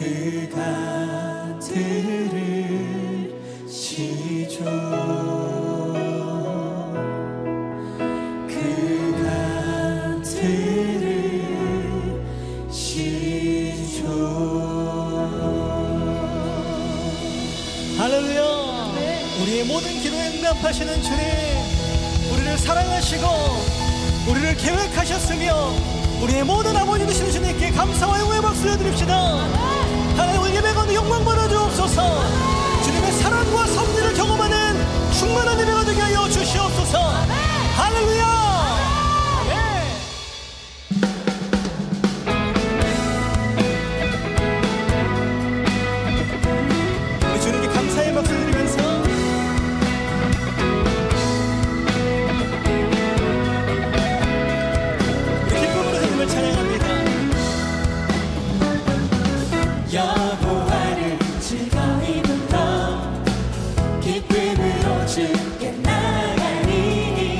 그가 들으시죠. 그 들으시죠. 할렐루야. 우리의 모든 기도에 응답하시는 주님, 우리를 사랑하시고 우리를 계획하셨으며 우리의 모든 아버지 되시는 주님께 감사와 영광의 박수 올려드립시다. 하나님, 우리 예배 가운데 영광 받아주옵소서. 주님의 사랑과 섭리를 경험하는 충만한 예배가 되게 하여 주시옵소서. 할렐루야. 우리 주님께 감사의 박수 드리면서 찬양합니다. 여호와를 즐거이 불러 기쁨으로 주께 나가니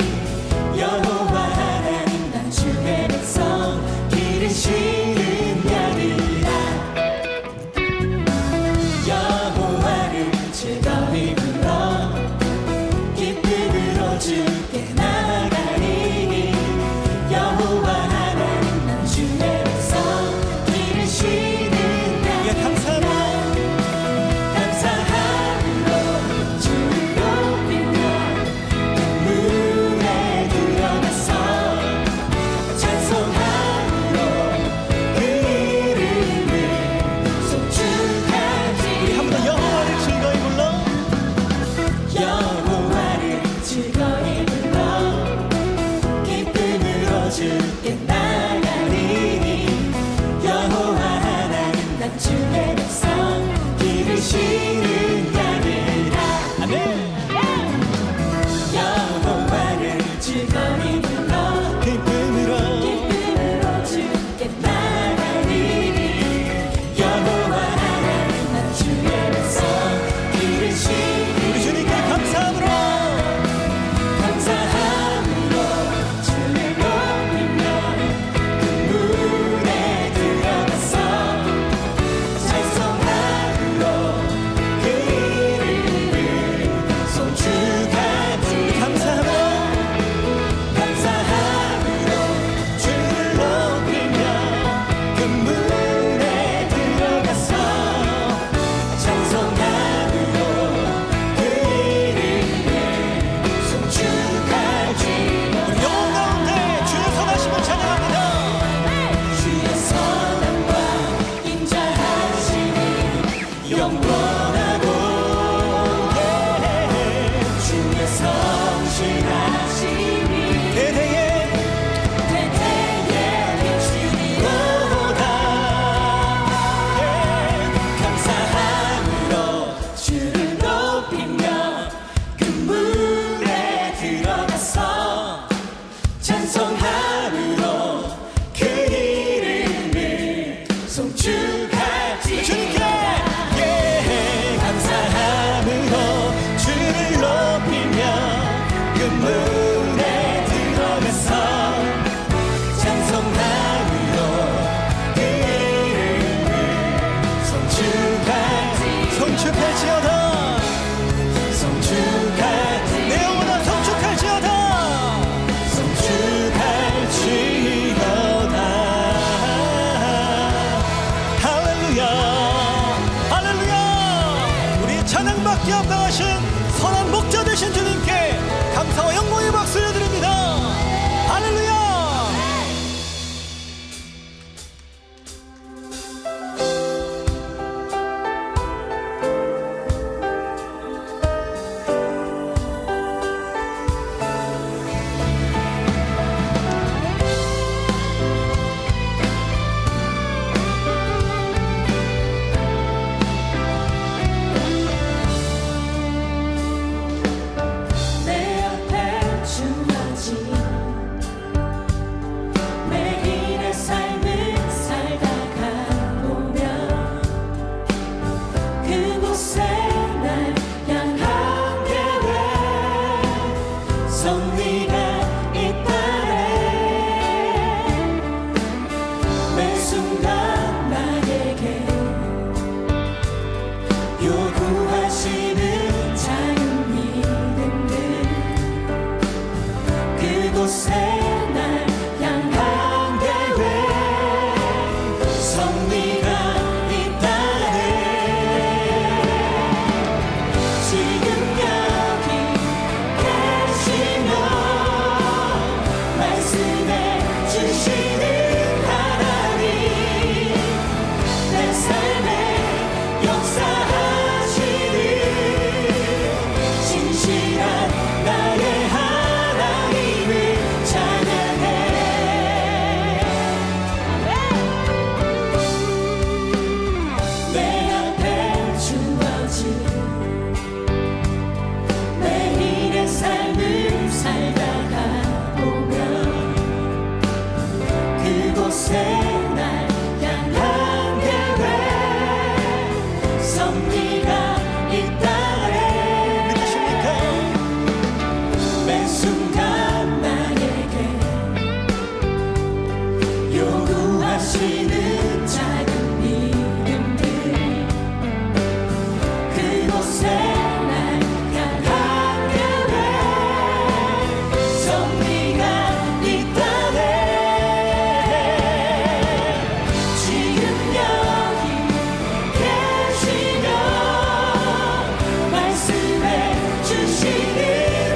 그곳에 날 향한 계획 섭리가 있다네. 믿으십니까? 매 순간 나에게 요구하시는 작은 믿음들 그곳에 날 향한 계획 섭리가 있다네. 지금 여기 계시며 말씀해 주시는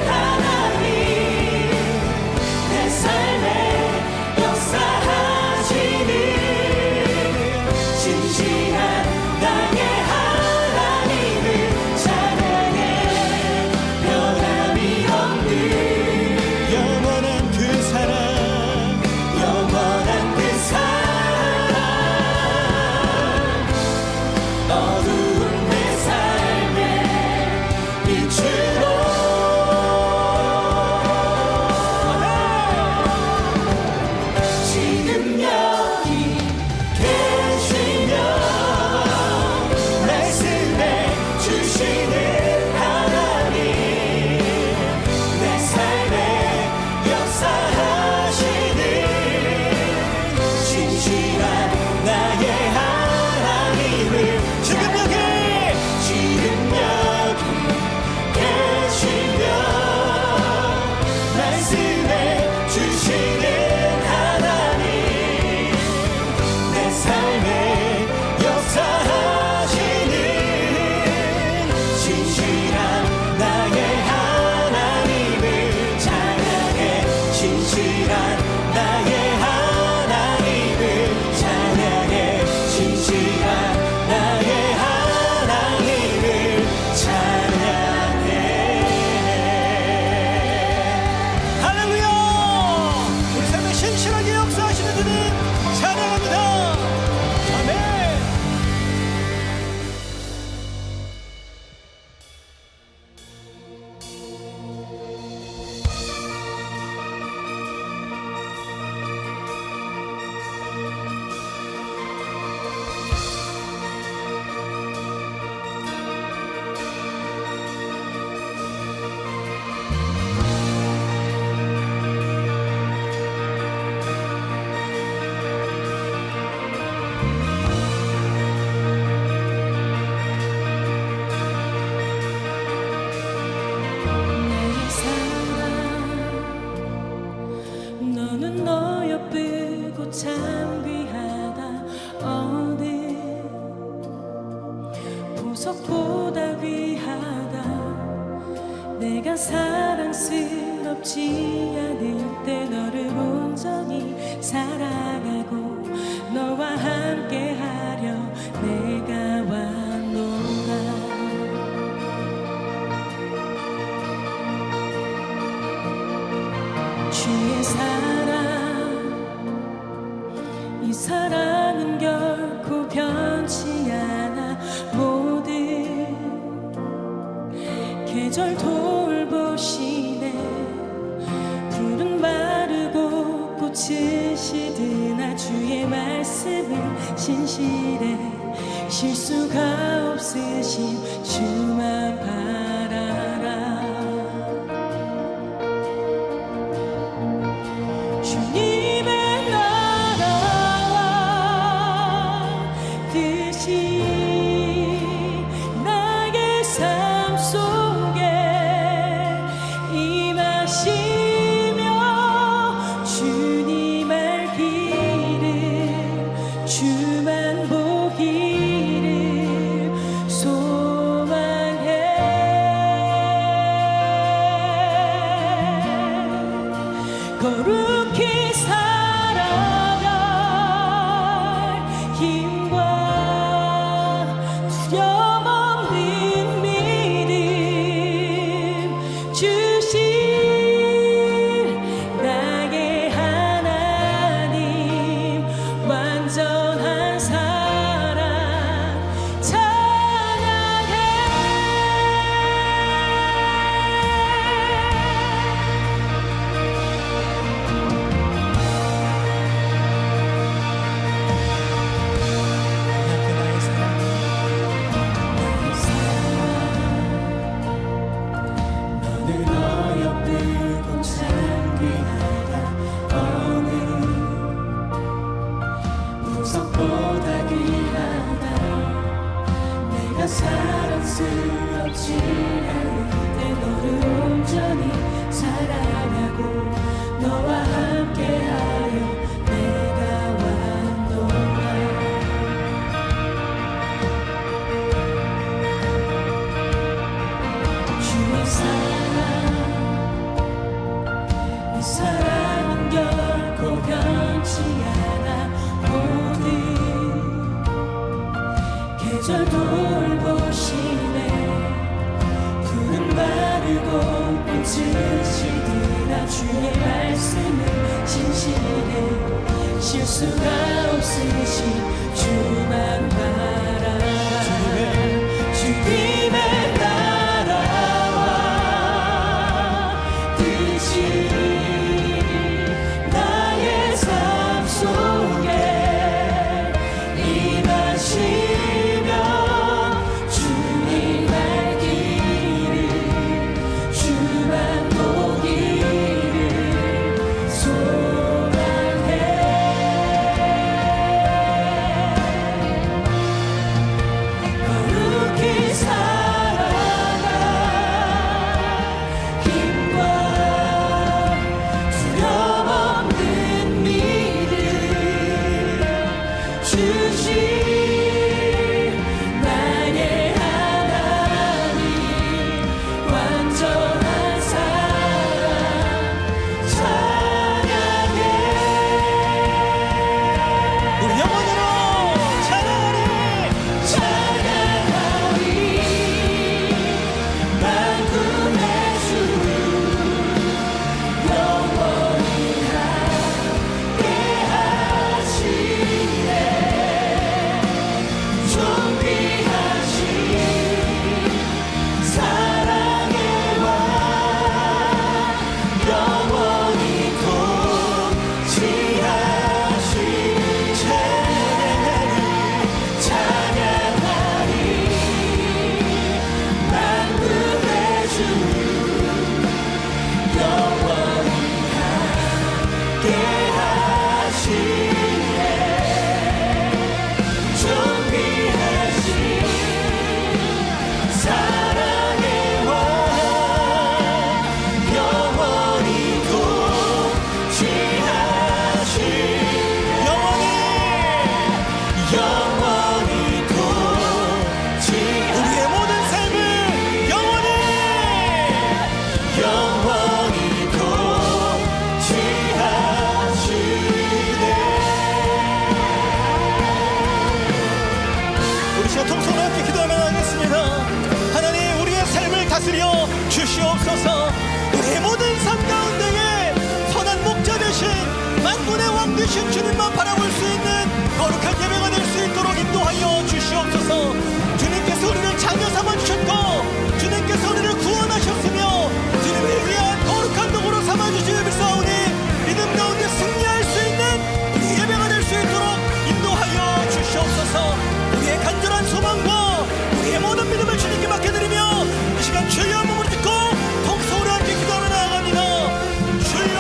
하나님 내 삶에 역사하시는 진실한 나의 하나님을 찬양해. 변함이 없는 영원한 그 사랑 영원한 그 사랑 어두운 내 삶의 빛으로 지금 여기 계시며 말씀해 주시는 하나님 내 삶에 역사하시는 진실한 나의 하나님을 지금 여기 계시며 말씀해 주시는 하나님 내 삶에 역사하시는 진실한 나의 하나님을 찬양해. 진실한 나의 하나님을 찬양해. 진실한 나의 하나님을 찬양해. 할렐루야! 우리 삶에 신실하게 역사하시는 주님 찬양합니다. 아멘. 내 사랑 너는 너여쁘고 참 귀하다. 어느 보석보다 귀하다. 내가 사랑스럽지 않을 때 너를 온전히 사랑하고 너와 함께하려 내가 왔노라. 주의 사랑 이 사랑은 결코 변치 않아. 모든 계절 돌보시네. 푸른 마르고 꽃은 시드나 주의 말씀은 신실해. 실수가 없으신 주만 바라라. 주님의 나라와 뜻이 나의 삶 속에 임하시며 주님 알기를 주만 보기를 소망해. 거룩히 없지 않을 때 너를 온전히 사랑하고 너와 함께하여 내가 왔노라. 주의 사랑, 이 사랑은 결코 변치 않아. 모든 계절 돌보시네. 푸른 마르고 꽃을 시들아 주의 말씀은 진실해. 실수가 없으신 주만 바라봐. 주님의 나라와 뜻이 나의 삶 속에 임하시며 주님 알 길을 주만 보기를 소망해. 거룩히 살아가 힘과 두려움 없는 믿음 주시. 나의 하나님 완전한 사랑 찬양해. 우리 영혼으로 찬양하리. 찬양하리. 만군의 주 영원히 함께 하시네. 존귀하신 사랑의 왕 영원히 통치하신 찬양하리. 만군의 주 영원히 함께 하시네. 존귀하신 사랑의 왕 영원히 통치하신 영원히 통치하신 우리의 모든 삶을 영원히 통치하시네. 우리 시간 통성으로 함께 기도하며 나가겠습니다. 하나님, 우리의 삶을 다스려 주시옵소서. 우리의 모든 삶 가운데에 선한 목자 되신 만군의 왕 되신 주님만 바라볼 수 있는 거룩한 예배가 될 수 있도록 인도하여 주시옵소서. 주님께서 우리를 자녀 삼아주셨고 주님께서 우리를 구원하셨으며 주님을 위한 거룩한 도구로 삼아주시며 믿사오니 믿음 가운데 승리할 수 있는 우리 예배가 될 수 있도록 인도하여 주시옵소서. 우리의 간절한 소망과 우리의 모든 믿음을 주님께 맡겨드리며 이 시간 주의 몸을 듣고 통성으로 함께 기도하며 나아갑니다. 주여.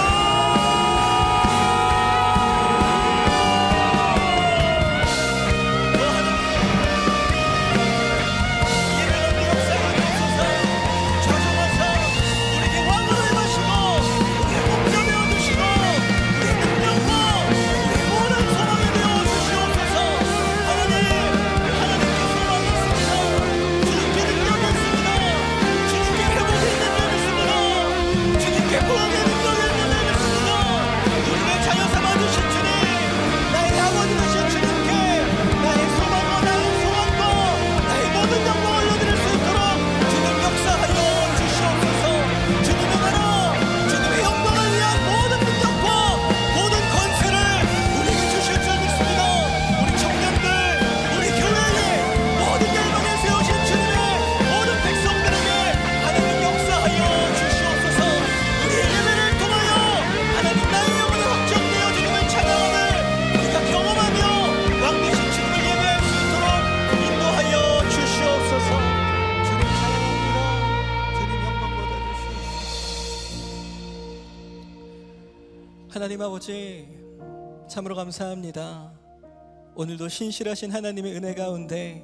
하나님 아버지, 참으로 감사합니다. 오늘도 신실하신 하나님의 은혜 가운데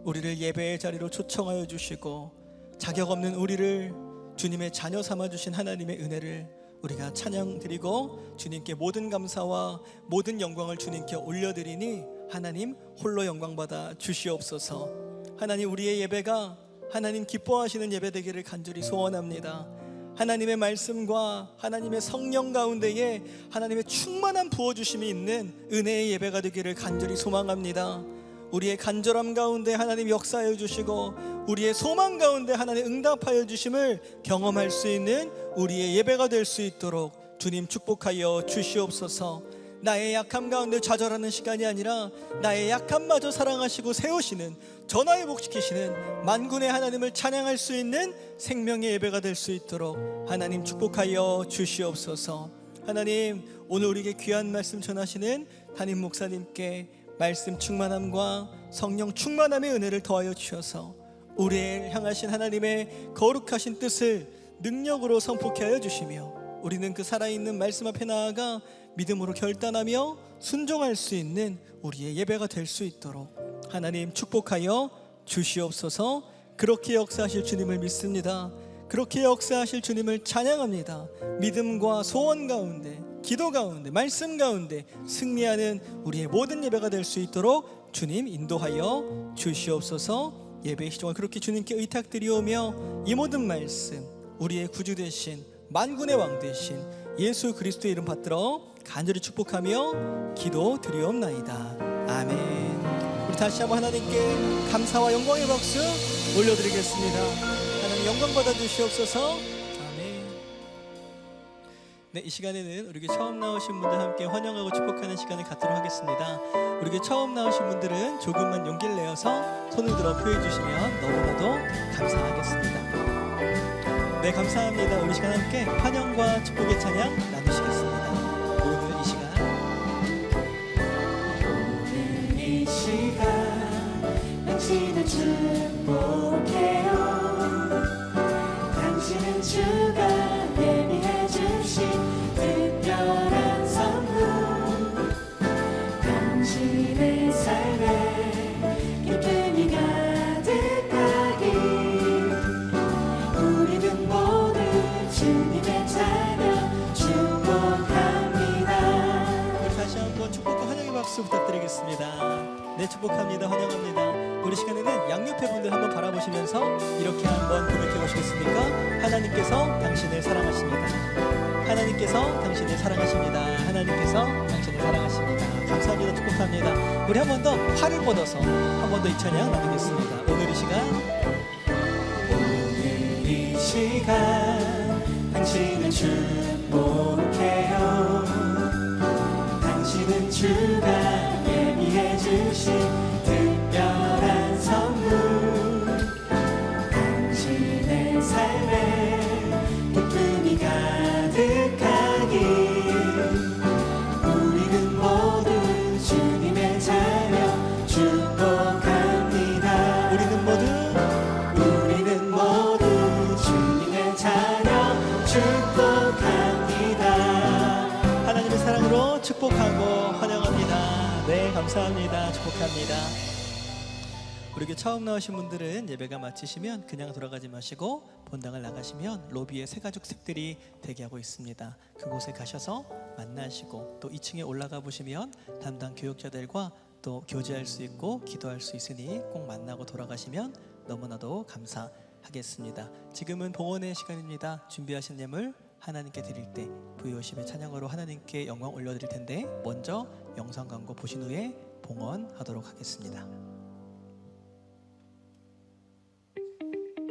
우리를 예배의 자리로 초청하여 주시고 자격 없는 우리를 주님의 자녀 삼아 주신 하나님의 은혜를 우리가 찬양드리고 주님께 모든 감사와 모든 영광을 주님께 올려드리니 하나님 홀로 영광 받아 주시옵소서. 하나님, 우리의 예배가 하나님 기뻐하시는 예배 되기를 간절히 소원합니다. 하나님의 말씀과 하나님의 성령 가운데에 하나님의 충만한 부어주심이 있는 은혜의 예배가 되기를 간절히 소망합니다. 우리의 간절함 가운데 하나님 역사하여 주시고 우리의 소망 가운데 하나님 응답하여 주심을 경험할 수 있는 우리의 예배가 될 수 있도록 주님 축복하여 주시옵소서. 나의 약함 가운데 좌절하는 시간이 아니라 나의 약함마저 사랑하시고 세우시는, 전화회복시키시는 만군의 하나님을 찬양할 수 있는 생명의 예배가 될 수 있도록 하나님 축복하여 주시옵소서. 하나님, 오늘 우리에게 귀한 말씀 전하시는 담임 목사님께 말씀 충만함과 성령 충만함의 은혜를 더하여 주셔서 우리를 향하신 하나님의 거룩하신 뜻을 능력으로 선포케 하여 주시며 우리는 그 살아있는 말씀 앞에 나아가 믿음으로 결단하며 순종할 수 있는 우리의 예배가 될 수 있도록 하나님 축복하여 주시옵소서. 그렇게 역사하실 주님을 믿습니다. 그렇게 역사하실 주님을 찬양합니다. 믿음과 소원 가운데, 기도 가운데, 말씀 가운데 승리하는 우리의 모든 예배가 될 수 있도록 주님 인도하여 주시옵소서. 예배의 시종을 그렇게 주님께 의탁드리오며 이 모든 말씀 우리의 구주 되신 만군의 왕 되신 예수 그리스도의 이름 받들어 간절히 축복하며 기도 드리옵나이다. 아멘. 우리 다시 한번 하나님께 감사와 영광의 박수 올려드리겠습니다. 하나님 영광 받아 주시옵소서. 아멘. 네, 이 시간에는 우리에게 처음 나오신 분들 함께 환영하고 축복하는 시간을 갖도록 하겠습니다. 우리에게 처음 나오신 분들은 조금만 용기를 내어서 손을 들어 표해 주시면 너무나도 감사하겠습니다. 네, 감사합니다. 우리 시간 함께 환영과 축복의 찬양 나누시겠습니다. 오늘 이 시간 당신을 축복해요. 당신은 주가 예비해 주신 특별한 선물, 당신의 삶에 기쁨이 가득하길 우리는 모두 주님의 자녀 축복합니다. 우리 다시 한번 축복과 환영의 박수 부탁드리겠습니다. 네, 축복합니다. 환영합니다. 우리 시간에는 양옆에 분들 한번 바라보시면서 이렇게 한번 고백해 보시겠습니까? 하나님께서 당신을 사랑하십니다. 하나님께서 당신을 사랑하십니다. 하나님께서 당신을 사랑하십니다. 감사합니다. 축복합니다. 우리 한 번 더 팔을 뻗어서 한 번 더 이 찬양 나누겠습니다. 오늘 이 시간 당신을 축복해요. 당신은 주가 예비해 주신 특별한 선물, 당신의 삶에 기쁨이 가득하길 우리는 모두 주님의 자녀 축복합니다. 우리는 모두 주님의 자녀 축복합니다. 하나님의 사랑으로 축복하고 환영합니다. 네, 감사합니다. 축복합니다. 우리에게 처음 나오신 분들은 예배가 마치시면 그냥 돌아가지 마시고 본당을 나가시면 로비에 새 가죽색들이 대기하고 있습니다. 그곳에 가셔서 만나시고 또 2층에 올라가 보시면 담당 교육자들과 또 교제할 수 있고 기도할 수 있으니 꼭 만나고 돌아가시면 너무나도 감사하겠습니다. 지금은 봉헌의 시간입니다. 준비하신 예물 하나님께 드릴 때 부요심의 찬양으로 하나님께 영광 올려드릴 텐데 먼저 영상 광고 보신 후에 봉헌하도록 하겠습니다.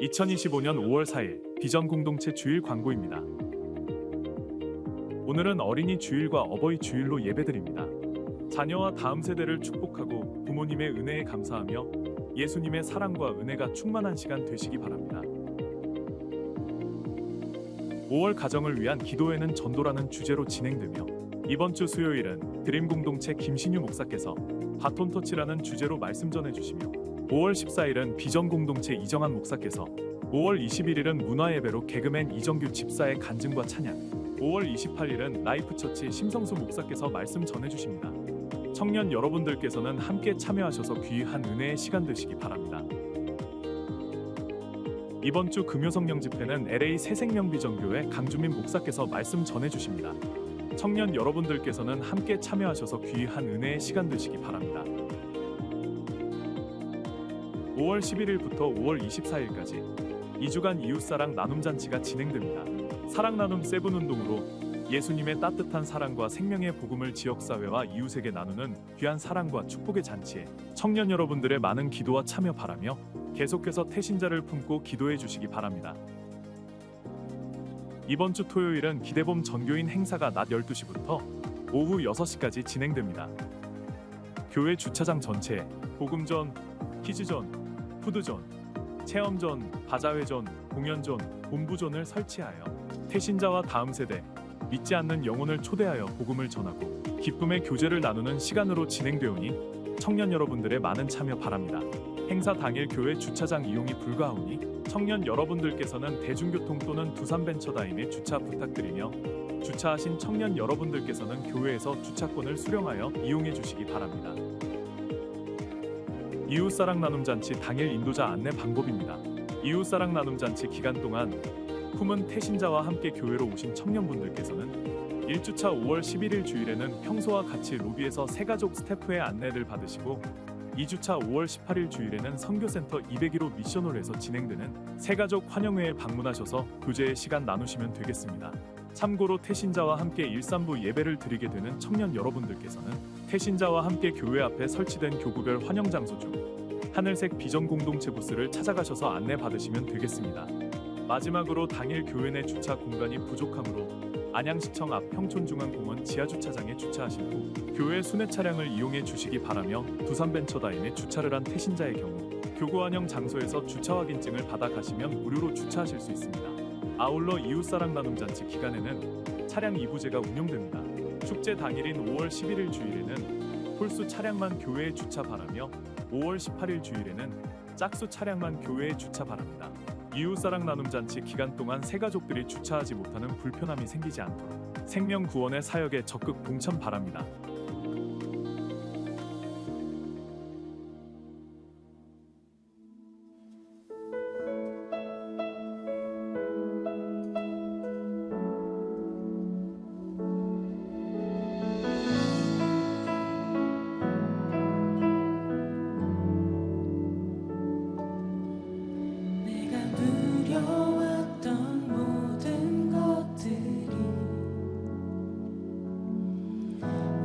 2025년 5월 4일 비전 공동체 주일 광고입니다. 오늘은 어린이 주일과 어버이 주일로 예배드립니다. 자녀와 다음 세대를 축복하고 부모님의 은혜에 감사하며 예수님의 사랑과 은혜가 충만한 시간 되시기 바랍니다. 5월 가정을 위한 기도회는 전도라는 주제로 진행되며 이번 주 수요일은 드림 공동체 김신유 목사께서 바톤 터치라는 주제로 말씀 전해주시며 5월 14일은 비전 공동체 이정한 목사께서 5월 21일은 문화예배로 개그맨 이정규 집사의 간증과 찬양 5월 28일은 라이프처치 심성수 목사께서 말씀 전해주십니다. 청년 여러분들께서는 함께 참여하셔서 귀한 은혜의 시간 되시기 바랍니다. 이번 주 금요성령 집회는 LA 새생명비전교회 강주민 목사께서 말씀 전해주십니다. 청년 여러분들께서는 함께 참여하셔서 귀한 은혜의 시간 되시기 바랍니다. 5월 11일부터 5월 24일까지 2주간 이웃사랑 나눔잔치가 진행됩니다. 사랑나눔 세븐운동으로 예수님의 따뜻한 사랑과 생명의 복음을 지역사회와 이웃에게 나누는 귀한 사랑과 축복의 잔치에 청년 여러분들의 많은 기도와 참여 바라며 계속해서 태신자를 품고 기도해 주시기 바랍니다. 이번 주 토요일은 기대봄 전교인 행사가 낮 12시부터 오후 6시까지 진행됩니다. 교회 주차장 전체에 복음전, 퀴즈전, 푸드전, 체험전, 바자회전, 공연전, 본부전을 설치하여 태신자와 다음 세대, 믿지 않는 영혼을 초대하여 복음을 전하고 기쁨의 교제를 나누는 시간으로 진행되오니 청년 여러분들의 많은 참여 바랍니다. 행사 당일 교회 주차장 이용이 불가하오니 청년 여러분들께서는 대중교통 또는 두산벤처다임에 주차 부탁드리며 주차하신 청년 여러분들께서는 교회에서 주차권을 수령하여 이용해 주시기 바랍니다. 이웃사랑 나눔잔치 당일 인도자 안내 방법입니다. 이웃사랑 나눔잔치 기간 동안 품은 태신자와 함께 교회로 오신 청년분들께서는 1주차 5월 11일 주일에는 평소와 같이 로비에서 새가족 스태프의 안내를 받으시고 2주차 5월 18일 주일에는 선교센터 201호 미션홀에서 진행되는 새가족 환영회에 방문하셔서 교제의 시간 나누시면 되겠습니다. 참고로 태신자와 함께 일산부 예배를 드리게 되는 청년 여러분들께서는 태신자와 함께 교회 앞에 설치된 교구별 환영 장소 중 하늘색 비전 공동체 부스를 찾아가셔서 안내 받으시면 되겠습니다. 마지막으로 당일 교회 내 주차 공간이 부족하므로 안양시청 앞 평촌중앙공원 지하주차장에 주차하신 후 교회 순회 차량을 이용해 주시기 바라며 두산벤처다임에 주차를 한 태신자의 경우 교구환영 장소에서 주차 확인증을 받아 가시면 무료로 주차하실 수 있습니다. 아울러 이웃사랑 나눔잔치 기간에는 차량 2부제가 운영됩니다. 축제 당일인 5월 11일 주일에는 홀수 차량만 교회에 주차 바라며 5월 18일 주일에는 짝수 차량만 교회에 주차 바랍니다. 이웃사랑 나눔잔치 기간 동안 새가족들이 주차하지 못하는 불편함이 생기지 않도록 생명구원의 사역에 적극 동참 바랍니다. 누려왔던 모든 것들이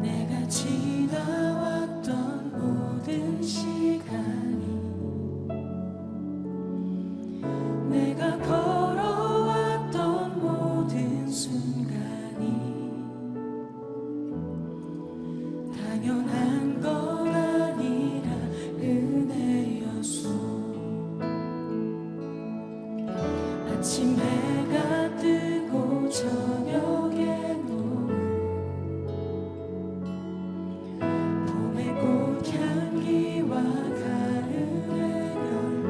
내가 지나왔던 모든 시간이 내가 걸어왔던 모든 순간이 당연한 건 아니라 은혜였소. 아침 해가 뜨고 저녁에 노을 봄의 꽃향기와 가을의 열매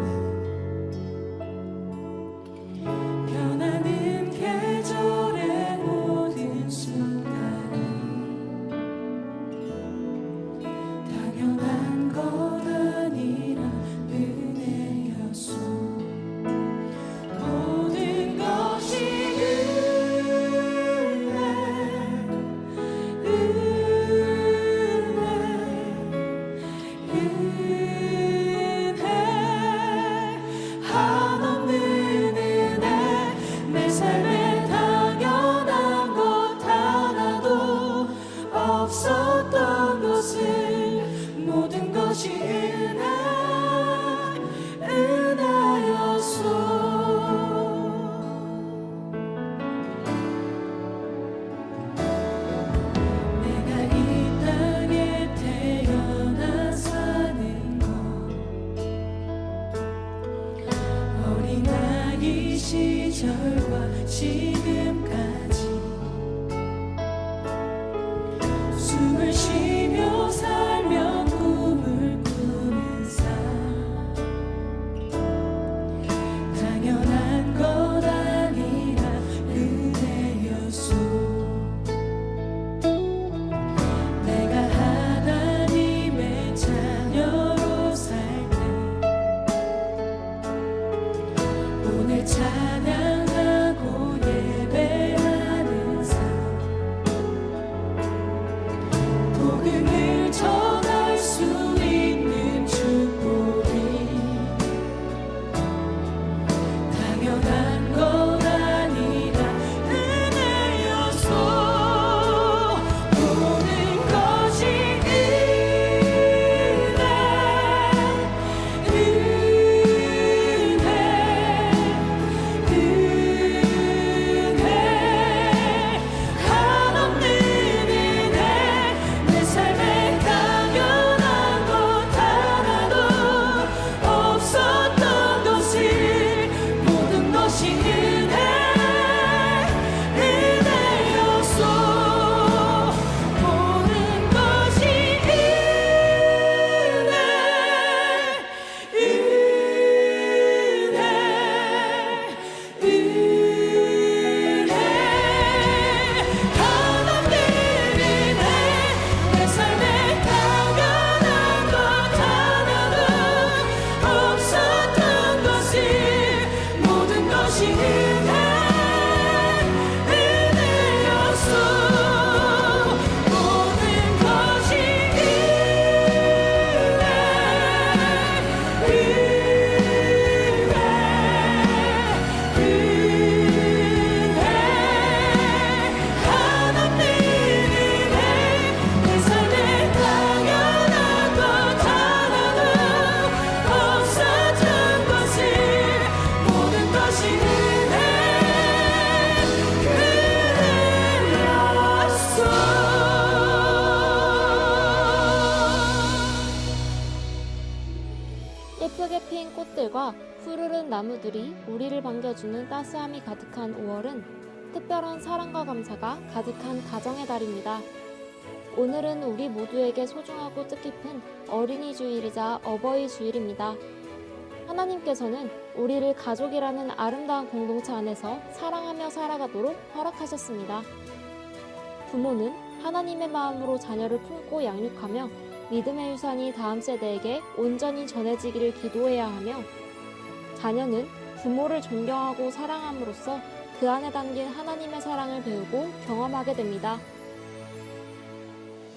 변하는 계절의 모든 순간이 당연한 건 아니라 은혜였소. 모든 것이 은혜 한없는 은혜 내 삶에 당연한 것 하나도 없었던 것을 모든 것이 은혜였소. 시절과 지금까지 숨을 쉬며 살며 꿈을 꾸는 삶 복음을 전할 수 있는 축복이 당연한 건 아니라 은혜였어. 모든 것이 한없는 은혜. 내 삶에 당연한 것 하나도 없었던 것을 모든 것이 은혜였어. 모든 것이 한없는 은혜. 내 삶에 당연한 것 하나도 없었던 것을 모든 것이 은혜였어. 모든 것이 한없는 은혜. 내 삶에 당연한 것 하나도 없었던 것을 모든 것이 은혜였어. 예쁘게 피인 꽃들과 푸르른 나무들이 우리를 반겨주는 따스함이 가득한 5월은 특별한 사랑과 감사가 가득한 가정의 달입니다. 오늘은 우리 모두에게 소중하고 뜻깊은 어린이 주일이자 어버이 주일입니다. 하나님께서는 우리를 가족이라는 아름다운 공동체 안에서 사랑하며 살아가도록 허락하셨습니다. 부모는 하나님의 마음으로 자녀를 품고 양육하며 믿음의 유산이 다음 세대에게 온전히 전해지기를 기도해야 하며, 자녀는 부모를 존경하고 사랑함으로써 그 안에 담긴 하나님의 사랑을 배우고 경험하게 됩니다.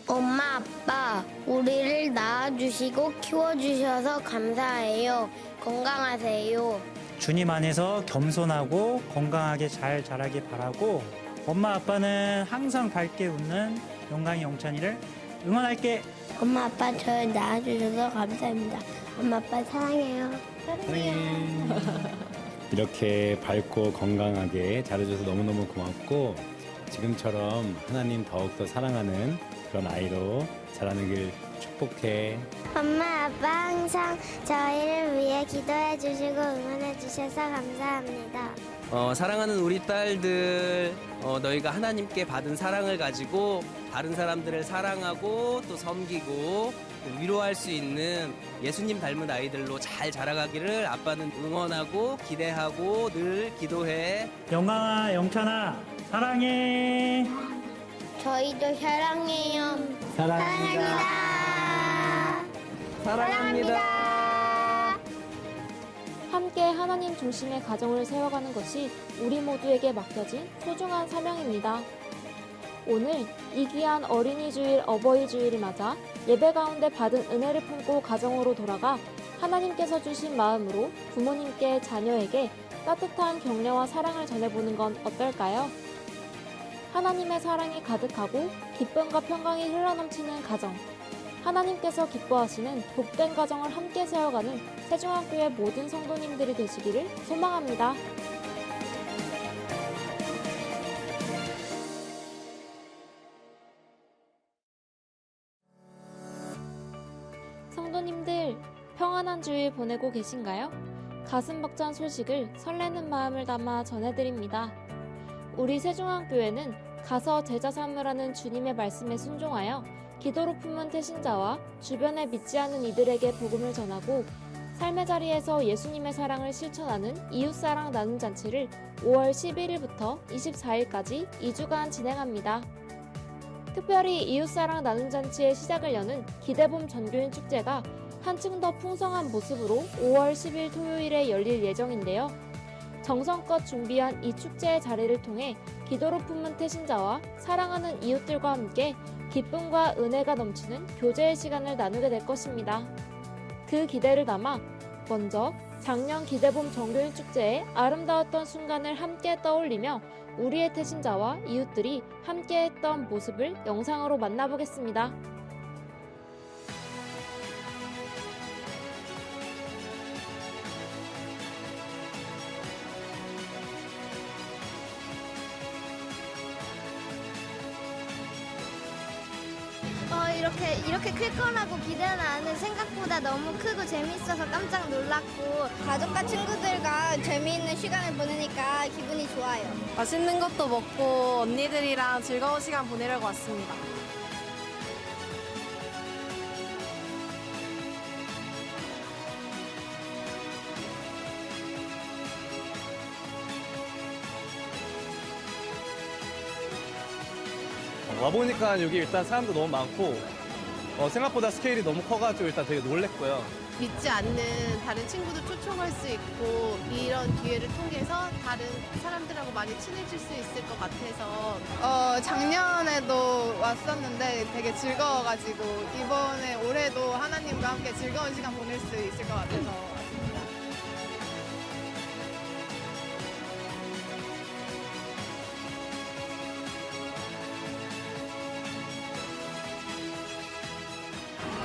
엄마, 아빠, 우리를 낳아주시고 키워주셔서 감사해요. 건강하세요. 주님 안에서 겸손하고 건강하게 잘 자라길 바라고, 엄마 아빠는 항상 밝게 웃는 영광의 영찬이를 응원할게. 엄마, 아빠 저를 낳아주셔서 감사합니다. 엄마, 아빠 사랑해요. 이렇게 밝고 건강하게 자라줘서 너무너무 고맙고, 지금처럼 하나님 더욱더 사랑하는 그런 아이로 자라는길 축복해. 엄마, 아빠 항상 저희를 위해 기도해 주시고 응원해 주셔서 감사합니다. 사랑하는 우리 딸들, 너희가 하나님께 받은 사랑을 가지고 다른 사람들을 사랑하고 또 섬기고 또 위로할 수 있는 예수님 닮은 아이들로 잘 자라가기를 아빠는 응원하고 기대하고 늘 기도해. 영광아, 영찬아, 사랑해. 저희도 사랑해요. 사랑합니다. 사랑합니다. 함께 하나님 중심의 가정을 세워가는 것이 우리 모두에게 맡겨진 소중한 사명입니다. 오늘 이 귀한 어린이 주일, 어버이 주일을 맞아 예배 가운데 받은 은혜를 품고 가정으로 돌아가 하나님께서 주신 마음으로 부모님께, 자녀에게 따뜻한 격려와 사랑을 전해보는 건 어떨까요? 하나님의 사랑이 가득하고 기쁨과 평강이 흘러넘치는 가정, 하나님께서 기뻐하시는 복된 가정을 함께 세워가는 세중학교의 모든 성도님들이 되시기를 소망합니다. 성도님들, 평안한 주일 보내고 계신가요? 가슴 벅찬 소식을 설레는 마음을 담아 전해드립니다. 우리 세중앙교회는 가서 제자 삼으라는 주님의 말씀에 순종하여 기도로 품은 태신자와 주변에 믿지 않은 이들에게 복음을 전하고 삶의 자리에서 예수님의 사랑을 실천하는 이웃사랑 나눔 잔치를 5월 11일부터 24일까지 2주간 진행합니다. 특별히 이웃사랑 나눔 잔치의 시작을 여는 기대봄 전교인 축제가 한층 더 풍성한 모습으로 5월 10일 토요일에 열릴 예정인데요. 정성껏 준비한 이 축제의 자리를 통해 기도로 품은 태신자와 사랑하는 이웃들과 함께 기쁨과 은혜가 넘치는 교제의 시간을 나누게 될 것입니다. 그 기대를 담아 먼저 작년 기대봄 정교인 축제의 아름다웠던 순간을 함께 떠올리며 우리의 태신자와 이웃들이 함께했던 모습을 영상으로 만나보겠습니다. 이렇게 클 거라고 기대는 안 했는데 생각보다 너무 크고 재밌어서 깜짝 놀랐고 가족과 친구들과 재미있는 시간을 보내니까 기분이 좋아요. 맛있는 것도 먹고 언니들이랑 즐거운 시간 보내려고 왔습니다. 와보니까 여기 일단 사람도 너무 많고 생각보다 스케일이 너무 커가지고 일단 되게 놀랬고요. 믿지 않는 다른 친구도 초청할 수 있고 이런 기회를 통해서 다른 사람들하고 많이 친해질 수 있을 것 같아서 작년에도 왔었는데 되게 즐거워가지고 이번에 올해도 하나님과 함께 즐거운 시간 보낼 수 있을 것 같아서 왔습니다.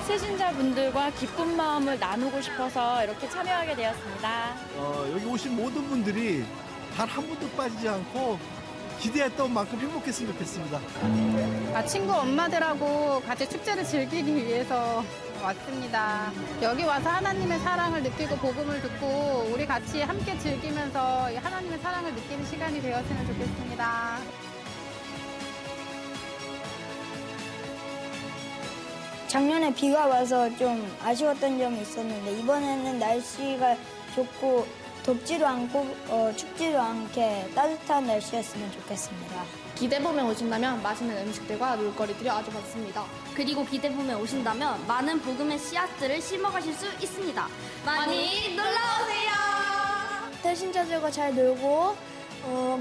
세신자분들과 기쁜 마음을 나누고 싶어서 이렇게 참여하게 되었습니다. 여기 오신 모든 분들이 단 한 분도 빠지지 않고 기대했던 만큼 행복했으면 좋겠습니다. 친구 엄마들하고 같이 축제를 즐기기 위해서 왔습니다. 여기 와서 하나님의 사랑을 느끼고 복음을 듣고 우리 같이 함께 즐기면서 하나님의 사랑을 느끼는 시간이 되었으면 좋겠습니다. 작년에 비가 와서 좀 아쉬웠던 점이 있었는데 이번에는 날씨가 좋고 덥지도 않고 춥지도 않게 따뜻한 날씨였으면 좋겠습니다. 기대봄에 오신다면 맛있는 음식들과 놀거리들이 아주 많습니다. 그리고 기대봄에 오신다면 많은 복음의 씨앗들을 심어가실 수 있습니다. 많이 놀러오세요. 태신자들과 잘 놀고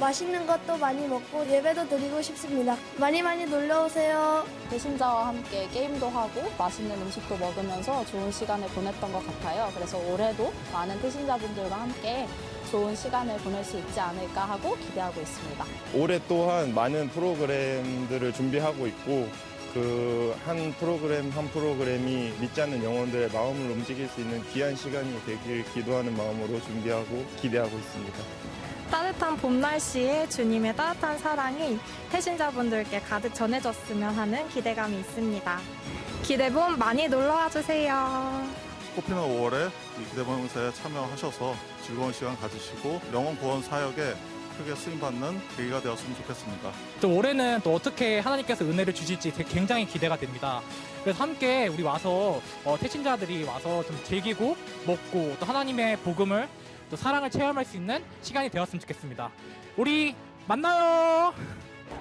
맛있는 것도 많이 먹고 예배도 드리고 싶습니다. 많이 놀러오세요. 배신자와 함께 게임도 하고 맛있는 음식도 먹으면서 좋은 시간을 보냈던 것 같아요. 그래서 올해도 많은 태신자분들과 함께 좋은 시간을 보낼 수 있지 않을까 하고 기대하고 있습니다. 올해 또한 많은 프로그램들을 준비하고 있고 그 한 프로그램 한 프로그램이 믿지 않는 영혼들의 마음을 움직일 수 있는 귀한 시간이 되길 기도하는 마음으로 준비하고 기대하고 있습니다. 따뜻한 봄 날씨에 주님의 따뜻한 사랑이 태신자분들께 가득 전해졌으면 하는 기대감이 있습니다. 기대봄 많이 놀러와 주세요. 꽃피는 5월에 이 기대본 행사에 참여하셔서 즐거운 시간 가지시고 영혼 구원 사역에 크게 쓰임받는 계기가 되었으면 좋겠습니다. 또 올해는 또 어떻게 하나님께서 은혜를 주실지 굉장히 기대가 됩니다. 그래서 함께 우리 와서 태신자들이 와서 좀 즐기고 먹고 또 하나님의 복음을 또 사랑을 체험할 수 있는 시간이 되었으면 좋겠습니다. 우리 만나요.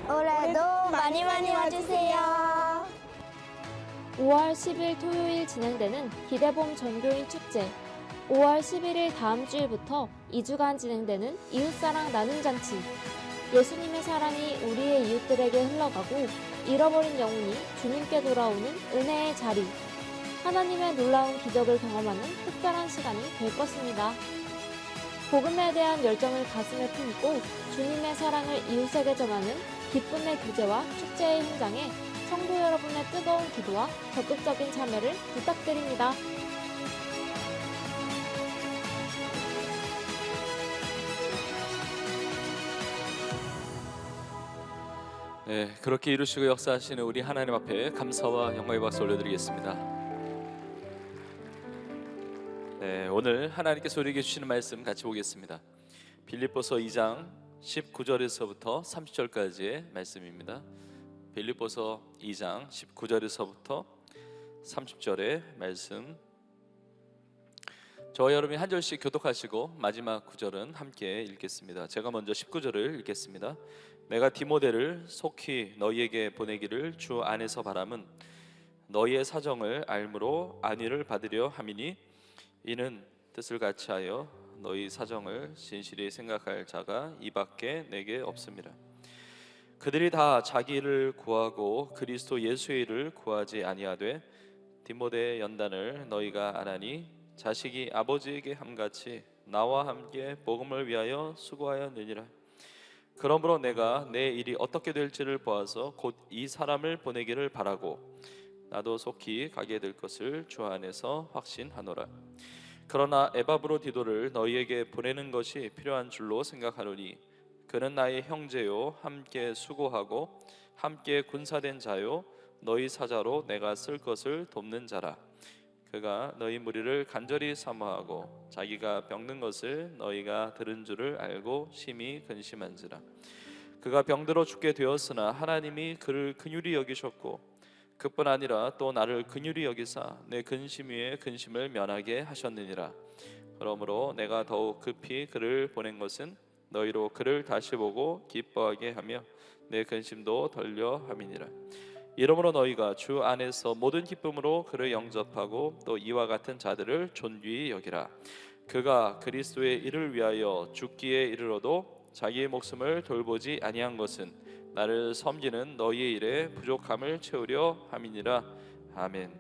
올해도 많이 와주세요. 5월 10일 토요일 진행되는 기대봄 전교인 축제, 5월 11일 다음 주일부터 2주간 진행되는 이웃사랑 나눔 잔치, 예수님의 사랑이 우리의 이웃들에게 흘러가고 잃어버린 영혼이 주님께 돌아오는 은혜의 자리, 하나님의 놀라운 기적을 경험하는 특별한 시간이 될 것입니다. 복음에 대한 열정을 가슴에 품고 주님의 사랑을 이웃에게 전하는 기쁨의 교제와 축제의 현장에 성도 여러분의 뜨거운 기도와 적극적인 참여를 부탁드립니다. 네, 그렇게 이루시고 역사하시는 우리 하나님 앞에 감사와 영광의 박수 올려드리겠습니다. 네, 오늘 하나님께서 우리에게 주시는 말씀 같이 보겠습니다. 빌립보서 2장 19절에서부터 30절까지의 말씀입니다. 빌립보서 2장 19절에서부터 30절의 말씀, 저와 여러분이 한 절씩 교독하시고 마지막 9절은 함께 읽겠습니다. 제가 먼저 19절을 읽겠습니다. 내가 디모데를 속히 너희에게 보내기를 주 안에서 바람은 너희의 사정을 알므로 안위를 받으려 함이니 이는 뜻을 같이하여 너희 사정을 진실히 생각할 자가 이밖에 내게 없습니다. 그들이 다 자기 일을 구하고 그리스도 예수의 일을 구하지 아니하되 디모데의 연단을 너희가 안하니 자식이 아버지에게 함같이 나와 함께 복음을 위하여 수고하였느니라. 그러므로 내가 내 일이 어떻게 될지를 보아서 곧 이 사람을 보내기를 바라고 나도 속히 가게 될 것을 주 안에서 확신하노라. 그러나 에바브로디도를 너희에게 보내는 것이 필요한 줄로 생각하노니 그는 나의 형제요 함께 수고하고 함께 군사된 자요 너희 사자로 내가 쓸 것을 돕는 자라. 그가 너희 무리를 간절히 사모하고 자기가 병든 것을 너희가 들은 줄을 알고 심히 근심한지라. 그가 병들어 죽게 되었으나 하나님이 그를 긍휼히 여기셨고 그뿐 아니라 또 나를 긍휼히 여기사 내 근심 위에 근심을 면하게 하셨느니라. 그러므로 내가 더욱 급히 그를 보낸 것은 너희로 그를 다시 보고 기뻐하게 하며 내 근심도 덜려 함이니라. 이러므로 너희가 주 안에서 모든 기쁨으로 그를 영접하고 또 이와 같은 자들을 존귀히 여기라. 그가 그리스도의 일을 위하여 죽기에 이르러도 자기의 목숨을 돌보지 아니한 것은 나를 섬기는 너희의 일에 부족함을 채우려 함이니라. 아멘.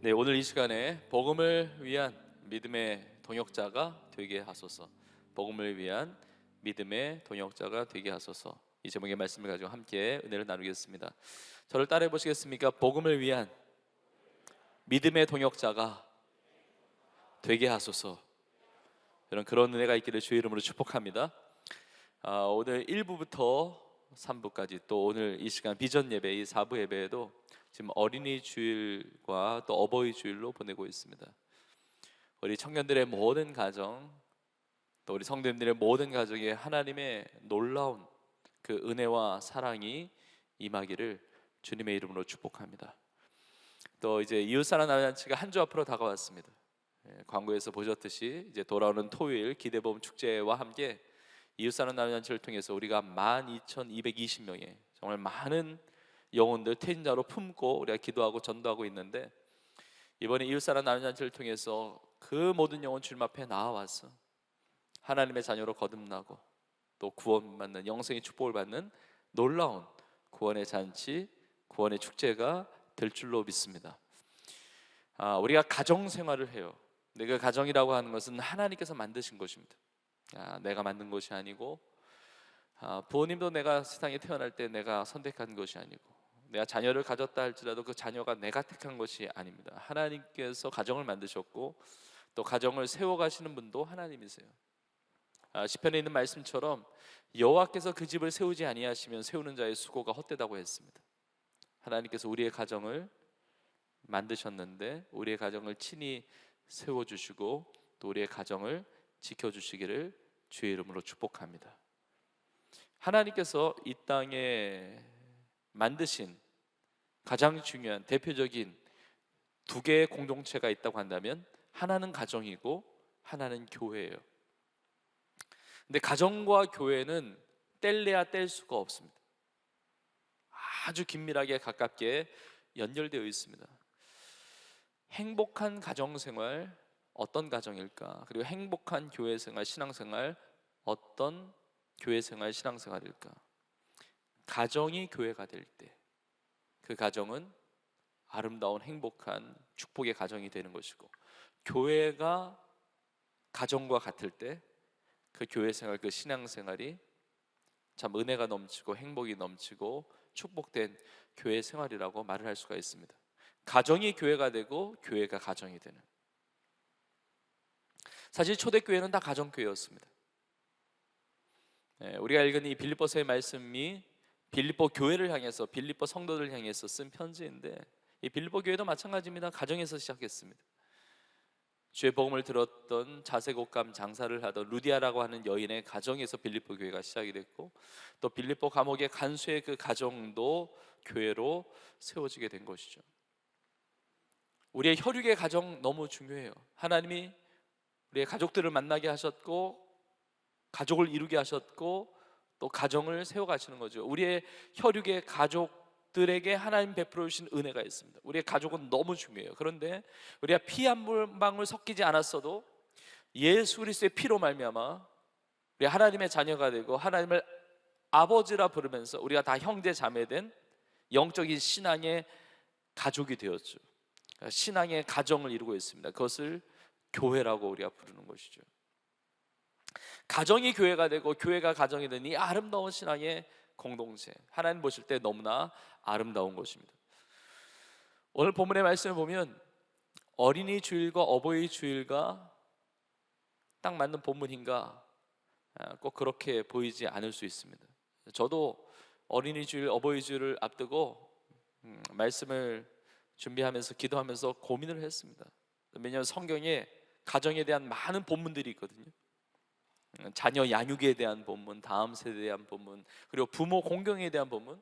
네, 오늘 이 시간에 복음을 위한 믿음의 동역자가 되게 하소서. 복음을 위한 믿음의 동역자가 되게 하소서. 이 제목의 말씀을 가지고 함께 은혜를 나누겠습니다. 저를 따라해 보시겠습니까? 복음을 위한 믿음의 동역자가 되게 하소서. 그런 은혜가 있기를 주의 이름으로 축복합니다. 오늘 1부부터 3부까지 또 오늘 이 시간 비전 예배, 이 4부 예배에도 지금 어린이 주일과 또 어버이 주일로 보내고 있습니다. 우리 청년들의 모든 가정, 또 우리 성도님들의 모든 가정에 하나님의 놀라운 그 은혜와 사랑이 임하기를 주님의 이름으로 축복합니다. 또 이제 이웃사랑 나눔잔치가 한 주 앞으로 다가왔습니다. 광고에서 보셨듯이 이제 돌아오는 토요일 기대봄 축제와 함께 이웃사랑 나눔잔치를 통해서 우리가 12,220명의 정말 많은 영혼들 태진자로 품고 우리가 기도하고 전도하고 있는데, 이번에 이웃사랑 나눔잔치를 통해서 그 모든 영혼 주님 앞에 나와와서 하나님의 자녀로 거듭나고 또 구원받는 영생의 축복을 받는 놀라운 구원의 잔치, 구원의 축제가 될 줄로 믿습니다. 우리가 가정 생활을 해요. 근데 그 가정이라고 하는 것은 하나님께서 만드신 것입니다. 내가 만든 것이 아니고, 부모님도 내가 세상에 태어날 때 내가 선택한 것이 아니고, 내가 자녀를 가졌다 할지라도 그 자녀가 내가 택한 것이 아닙니다. 하나님께서 가정을 만드셨고 또 가정을 세워가시는 분도 하나님이세요. 시편에 있는 말씀처럼 여호와께서 그 집을 세우지 아니하시면 세우는 자의 수고가 헛되다고 했습니다. 하나님께서 우리의 가정을 만드셨는데 우리의 가정을 친히 세워주시고 또 우리의 가정을 지켜주시기를 주의 이름으로 축복합니다. 하나님께서 이 땅에 만드신 가장 중요한 대표적인 두 개의 공동체가 있다고 한다면 하나는 가정이고 하나는 교회예요. 근데 가정과 교회는 뗄래야 뗄 수가 없습니다. 아주 긴밀하게 가깝게 연결되어 있습니다. 행복한 가정생활 어떤 가정일까? 그리고 행복한 교회생활, 신앙생활 어떤 교회생활, 신앙생활일까? 가정이 교회가 될 때 그 가정은 아름다운 행복한 축복의 가정이 되는 것이고, 교회가 가정과 같을 때 그 교회생활, 그 신앙생활이 참 은혜가 넘치고 행복이 넘치고 축복된 교회생활이라고 말을 할 수가 있습니다. 가정이 교회가 되고 교회가 가정이 되는, 사실 초대교회는 다 가정교회였습니다. 우리가 읽은 이 빌립보서의 말씀이 빌립보 교회를 향해서, 빌립보 성도들을 향해서 쓴 편지인데, 이 빌립보 교회도 마찬가지입니다. 가정에서 시작했습니다. 주의 복음을 들었던 자색옷감 장사를 하던 루디아라고 하는 여인의 가정에서 빌립보 교회가 시작이 됐고, 또 빌립보 감옥의 간수의 그 가정도 교회로 세워지게 된 것이죠. 우리의 혈육의 가정 너무 중요해요. 하나님이 우리의 가족들을 만나게 하셨고 가족을 이루게 하셨고 또 가정을 세워가시는 거죠. 우리의 혈육의 가족들에게 하나님 베풀어 주신 은혜가 있습니다. 우리의 가족은 너무 중요해요. 그런데 우리가 피 한 방울 섞이지 않았어도 예수 그리스도의 피로 말미암아 우리 하나님의 자녀가 되고 하나님을 아버지라 부르면서 우리가 다 형제 자매된 영적인 신앙의 가족이 되었죠. 신앙의 가정을 이루고 있습니다. 그것을 교회라고 우리가 부르는 것이죠. 가정이 교회가 되고 교회가 가정이 된 이 아름다운 신앙의 공동체, 하나님 보실 때 너무나 아름다운 것입니다. 오늘 본문의 말씀을 보면 어린이 주일과 어버이 주일과 딱 맞는 본문인가 꼭 그렇게 보이지 않을 수 있습니다. 저도 어린이 주일, 어버이 주일을 앞두고 말씀을 준비하면서 기도하면서 고민을 했습니다. 왜냐하면 성경에 가정에 대한 많은 본문들이 있거든요. 자녀 양육에 대한 본문, 다음 세대에 대한 본문, 그리고 부모 공경에 대한 본문,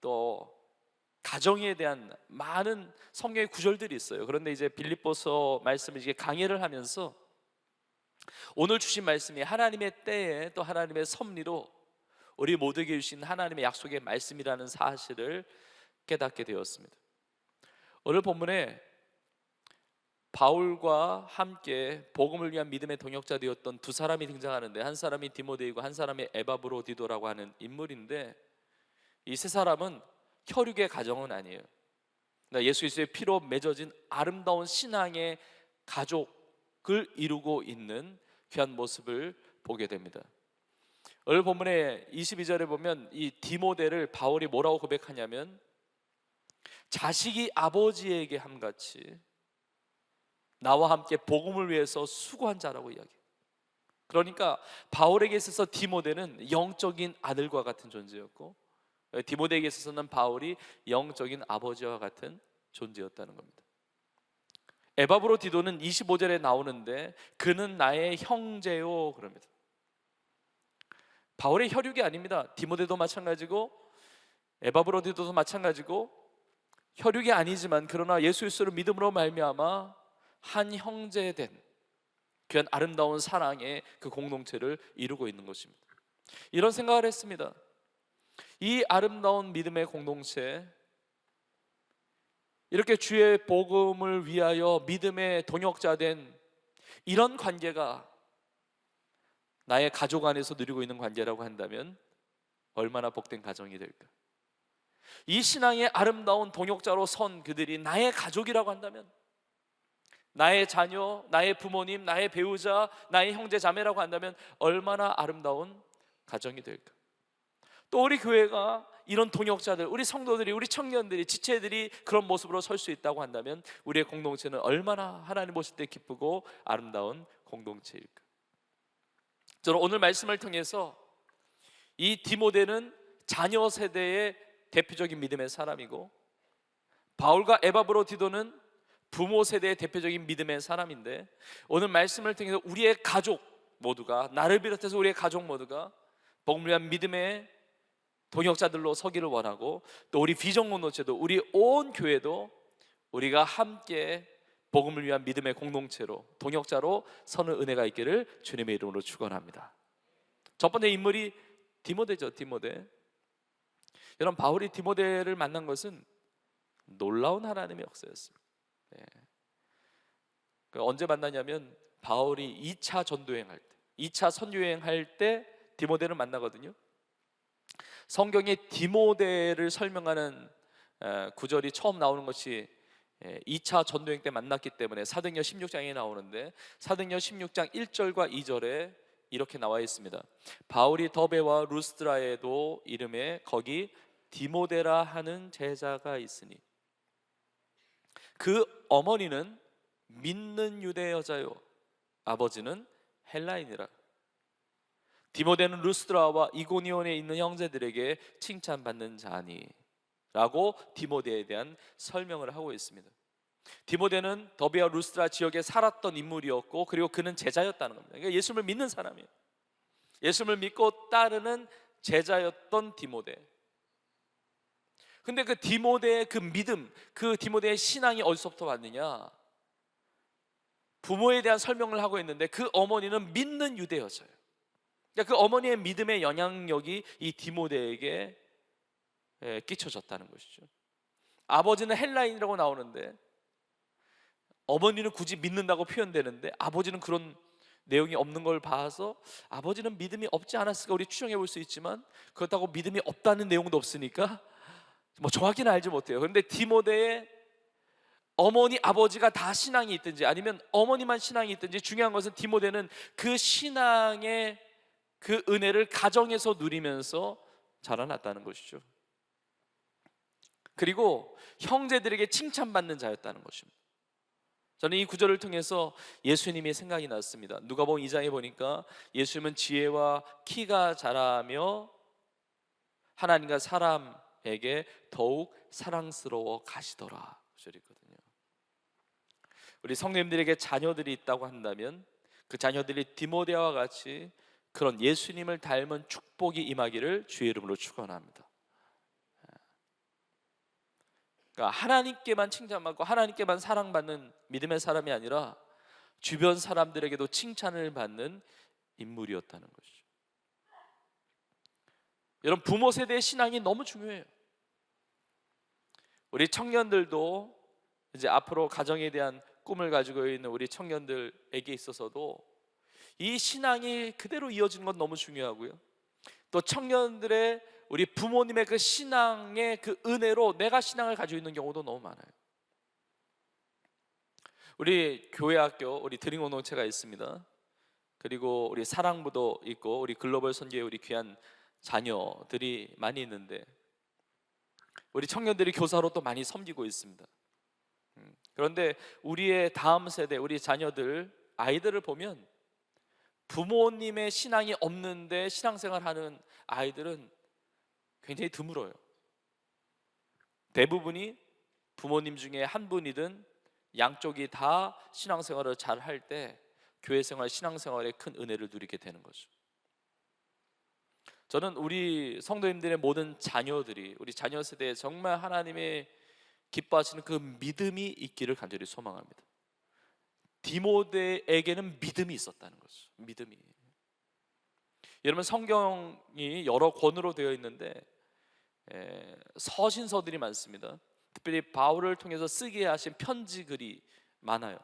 또 가정에 대한 많은 성경의 구절들이 있어요. 그런데 이제 빌립보서 말씀을 이제 강해를 하면서 오늘 주신 말씀이 하나님의 때에 또 하나님의 섭리로 우리 모두에게 주신 하나님의 약속의 말씀이라는 사실을 깨닫게 되었습니다. 오늘 본문에 바울과 함께 복음을 위한 믿음의 동역자 되었던 두 사람이 등장하는데, 한 사람이 디모데이고 한 사람이 에바브로디도라고 하는 인물인데, 이 세 사람은 혈육의 가정은 아니에요. 예수 그리스도의 피로 맺어진 아름다운 신앙의 가족을 이루고 있는 귀한 모습을 보게 됩니다. 오늘 본문의 22절에 보면 이 디모데를 바울이 뭐라고 고백하냐면 자식이 아버지에게 함같이 나와 함께 복음을 위해서 수고한 자라고 이야기해요. 그러니까 바울에게 있어서 디모데는 영적인 아들과 같은 존재였고, 디모데에게 있어서는 바울이 영적인 아버지와 같은 존재였다는 겁니다. 에바브로디도는 25절에 나오는데 그는 나의 형제요 그럽니다. 바울의 혈육이 아닙니다. 디모데도 마찬가지고 에바브로디도도 마찬가지고 혈육이 아니지만 그러나 예수 그리스도를 믿음으로 말미암아 한 형제된 귀한 아름다운 사랑의 그 공동체를 이루고 있는 것입니다. 이런 생각을 했습니다. 이 아름다운 믿음의 공동체, 이렇게 주의 복음을 위하여 믿음의 동역자 된 이런 관계가 나의 가족 안에서 누리고 있는 관계라고 한다면 얼마나 복된 가정이 될까? 이 신앙의 아름다운 동역자로 선 그들이 나의 가족이라고 한다면, 나의 자녀, 나의 부모님, 나의 배우자, 나의 형제 자매라고 한다면 얼마나 아름다운 가정이 될까? 또 우리 교회가 이런 동역자들, 우리 성도들이, 우리 청년들이, 지체들이 그런 모습으로 설 수 있다고 한다면 우리의 공동체는 얼마나 하나님 보실 때 기쁘고 아름다운 공동체일까? 저는 오늘 말씀을 통해서 이 디모데는 자녀 세대의 대표적인 믿음의 사람이고, 바울과 에바브로디도는 부모 세대의 대표적인 믿음의 사람인데, 오늘 말씀을 통해서 우리의 가족 모두가, 나를 비롯해서 우리의 가족 모두가 복음을 위한 믿음의 동역자들로 서기를 원하고, 또 우리 비전 공동체도, 우리 온 교회도 우리가 함께 복음을 위한 믿음의 공동체로, 동역자로 서는 은혜가 있기를 주님의 이름으로 축원합니다. 첫 번째 인물이 디모데죠. 디모데. 여러분, 바울이 디모데를 만난 것은 놀라운 하나님의 역사였습니다. 네. 언제 만나냐면 바울이 2차 전도여행할 때, 2차 선교여행할 때 디모데를 만나거든요. 성경에 디모데를 설명하는 구절이 처음 나오는 것이 2차 전도여행 때 만났기 때문에 사도행전 16장에 나오는데, 사도행전 16장 1절과 2절에 이렇게 나와 있습니다. 바울이 더베와 루스드라에도 이름에 거기 디모데라 하는 제자가 있으니 그 어머니는 믿는 유대 여자요 아버지는 헬라인이라. 디모데는 루스드라와 이고니온에 있는 형제들에게 칭찬받는 자니 라고 디모데에 대한 설명을 하고 있습니다. 디모데는 더베와 루스드라 지역에 살았던 인물이었고, 그리고 그는 제자였다는 겁니다. 그러니까 예수를 믿는 사람이에요. 예수를 믿고 따르는 제자였던 디모데. 근데 그 디모데의 그 믿음, 그 디모데의 신앙이 어디서부터 왔느냐? 부모에 대한 설명을 하고 있는데 그 어머니는 믿는 유대 여자예요. 그러니까 그 어머니의 믿음의 영향력이 이 디모데에게 끼쳐졌다는 것이죠. 아버지는 헬라인이라고 나오는데, 어머니는 굳이 믿는다고 표현되는데 아버지는 그런 내용이 없는 걸 봐서 아버지는 믿음이 없지 않았을까 우리 추정해 볼 수 있지만, 그렇다고 믿음이 없다는 내용도 없으니까 뭐 정확히는 알지 못해요. 그런데 디모데의 어머니 아버지가 다 신앙이 있든지 아니면 어머니만 신앙이 있든지, 중요한 것은 디모데는 그 신앙의 그 은혜를 가정에서 누리면서 자라났다는 것이죠. 그리고 형제들에게 칭찬받는 자였다는 것입니다. 저는 이 구절을 통해서 예수님이 생각이 났습니다. 누가복음 2장에 보니까 예수님은 지혜와 키가 자라며 하나님과 사람에게 더욱 사랑스러워 가시더라 구절이 있거든요. 우리 성도님들에게 자녀들이 있다고 한다면 그 자녀들이 디모데와 같이 그런 예수님을 닮은 축복이 임하기를 주의 이름으로 축원합니다. 그러니까 하나님께만 칭찬받고 하나님께만 사랑받는 믿음의 사람이 아니라 주변 사람들에게도 칭찬을 받는 인물이었다는 것이죠. 여러분, 부모 세대의 신앙이 너무 중요해요. 우리 청년들도 이제 앞으로 가정에 대한 꿈을 가지고 있는 우리 청년들에게 있어서도 이 신앙이 그대로 이어지는 건 너무 중요하고요. 또 청년들의 우리 부모님의 그 신앙의 그 은혜로 내가 신앙을 가지고 있는 경우도 너무 많아요. 우리 교회 학교, 우리 드림 공동체가 있습니다. 그리고 우리 사랑부도 있고 우리 글로벌 선교회 우리 귀한 자녀들이 많이 있는데 우리 청년들이 교사로 또 많이 섬기고 있습니다. 그런데 우리의 다음 세대, 우리 자녀들, 아이들을 보면 부모님의 신앙이 없는데 신앙생활하는 아이들은 굉장히 드물어요. 대부분이 부모님 중에 한 분이든 양쪽이 다 신앙생활을 잘 할 때 교회생활, 신앙생활에 큰 은혜를 누리게 되는 거죠. 저는 우리 성도님들의 모든 자녀들이, 우리 자녀 세대에 정말 하나님의 기뻐하시는 그 믿음이 있기를 간절히 소망합니다. 디모데에게는 믿음이 있었다는 거죠. 믿음이. 여러분, 성경이 여러 권으로 되어 있는데 서신서들이 많습니다. 특별히 바울을 통해서 쓰게 하신 편지글이 많아요.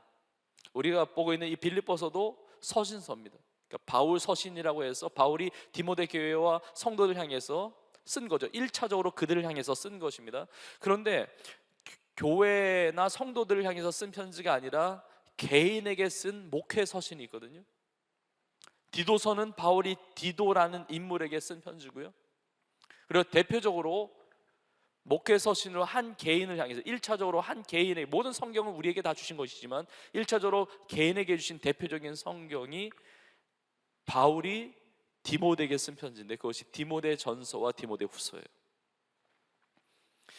우리가 보고 있는 이 빌립보서도 서신서입니다. 그러니까 바울 서신이라고 해서 바울이 디모데 교회와 성도들 향해서 쓴 거죠. 1차적으로 그들을 향해서 쓴 것입니다. 그런데 교회나 성도들을 향해서 쓴 편지가 아니라 개인에게 쓴 목회 서신이 있거든요. 디도서는 바울이 디도라는 인물에게 쓴 편지고요. 그리고 대표적으로 목회 서신으로 한 개인을 향해서 1차적으로 한 개인에게, 모든 성경은 우리에게 다 주신 것이지만 1차적으로 개인에게 주신 대표적인 성경이 바울이 디모데에게 쓴 편지인데 그것이 디모데 전서와 디모데 후서예요.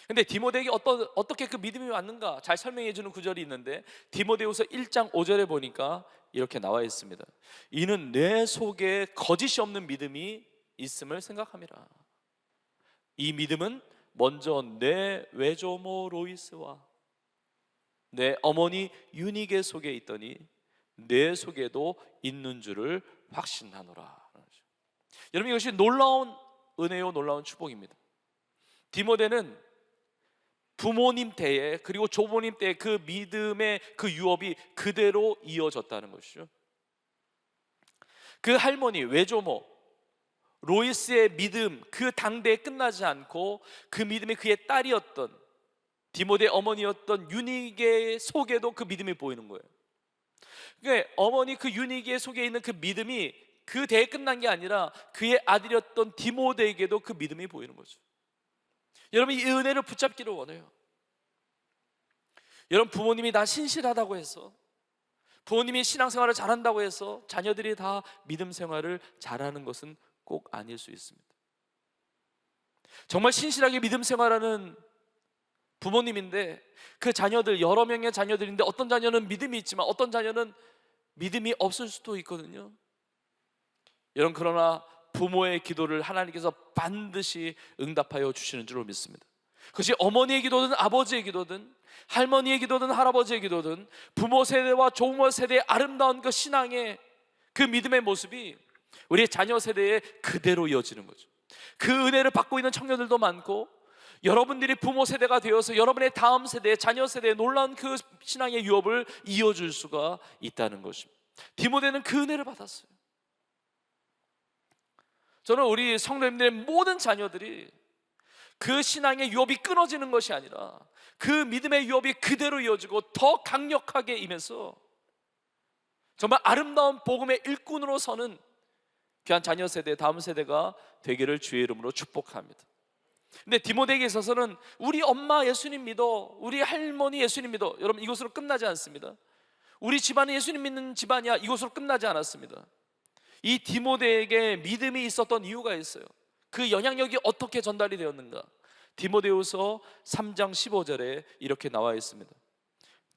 근데 디모데에게 어떻게 그 믿음이 왔는가 잘 설명해 주는 구절이 있는데 디모데후서 1장 5절에 보니까 이렇게 나와 있습니다. 이는 내 속에 거짓이 없는 믿음이 있음을 생각함이라. 이 믿음은 먼저 내 외조모 로이스와 내 어머니 유니게 속에 있더니 내 속에도 있는 줄을 확신하노라. 여러분, 이것이 놀라운 은혜요, 놀라운 축복입니다. 디모데는 부모님 때에 그리고 조부모님 때의 그 믿음의 그 유업이 그대로 이어졌다는 것이죠. 그 할머니 외조모 로이스의 믿음, 그 당대에 끝나지 않고 그 믿음이 그의 딸이었던 디모데 어머니였던 유니게 속에도 그 믿음이 보이는 거예요. 그러니까 어머니 그 유니게 속에 있는 그 믿음이 그 대에 끝난 게 아니라 그의 아들이었던 디모데에게도 그 믿음이 보이는 거죠. 여러분, 이 은혜를 붙잡기를 원해요. 여러분, 부모님이 다 신실하다고 해서, 부모님이 신앙생활을 잘한다고 해서 자녀들이 다 믿음 생활을 잘하는 것은 꼭 아닐 수 있습니다. 정말 신실하게 믿음 생활하는 부모님인데 그 자녀들, 여러 명의 자녀들인데 어떤 자녀는 믿음이 있지만 어떤 자녀는 믿음이 없을 수도 있거든요. 여러분, 그러나 부모의 기도를 하나님께서 반드시 응답하여 주시는 줄로 믿습니다. 그것이 어머니의 기도든 아버지의 기도든 할머니의 기도든 할아버지의 기도든 부모 세대와 조부모 세대의 아름다운 그 신앙의 그 믿음의 모습이 우리의 자녀 세대에 그대로 이어지는 거죠. 그 은혜를 받고 있는 청년들도 많고 여러분들이 부모 세대가 되어서 여러분의 다음 세대, 자녀 세대에 놀라운 그 신앙의 유업을 이어줄 수가 있다는 것입니다. 디모데는 그 은혜를 받았어요. 저는 우리 성도님들의 모든 자녀들이 그 신앙의 유업이 끊어지는 것이 아니라 그 믿음의 유업이 그대로 이어지고 더 강력하게 임해서 정말 아름다운 복음의 일꾼으로 서는 귀한 자녀 세대, 다음 세대가 되기를 주의 이름으로 축복합니다. 근데 디모데에게 있어서는 우리 엄마 예수님 믿어, 우리 할머니 예수님 믿어, 여러분 이것으로 끝나지 않습니다. 우리 집안은 예수님 믿는 집안이야, 이것으로 끝나지 않았습니다. 이 디모데에게 믿음이 있었던 이유가 있어요. 그 영향력이 어떻게 전달이 되었는가? 디모데후서 3장 15절에 이렇게 나와 있습니다.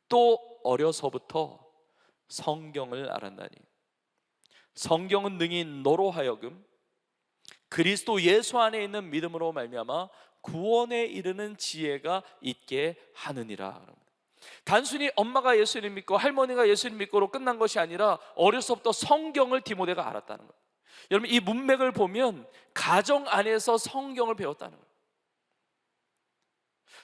또 어려서부터 성경을 알았나니 성경은 능히 너로 하여금 그리스도 예수 안에 있는 믿음으로 말미암아 구원에 이르는 지혜가 있게 하느니라. 단순히 엄마가 예수님 믿고 할머니가 예수님 믿고로 끝난 것이 아니라 어려서부터 성경을 디모데가 알았다는 거예요. 여러분 이 문맥을 보면 가정 안에서 성경을 배웠다는 거예요.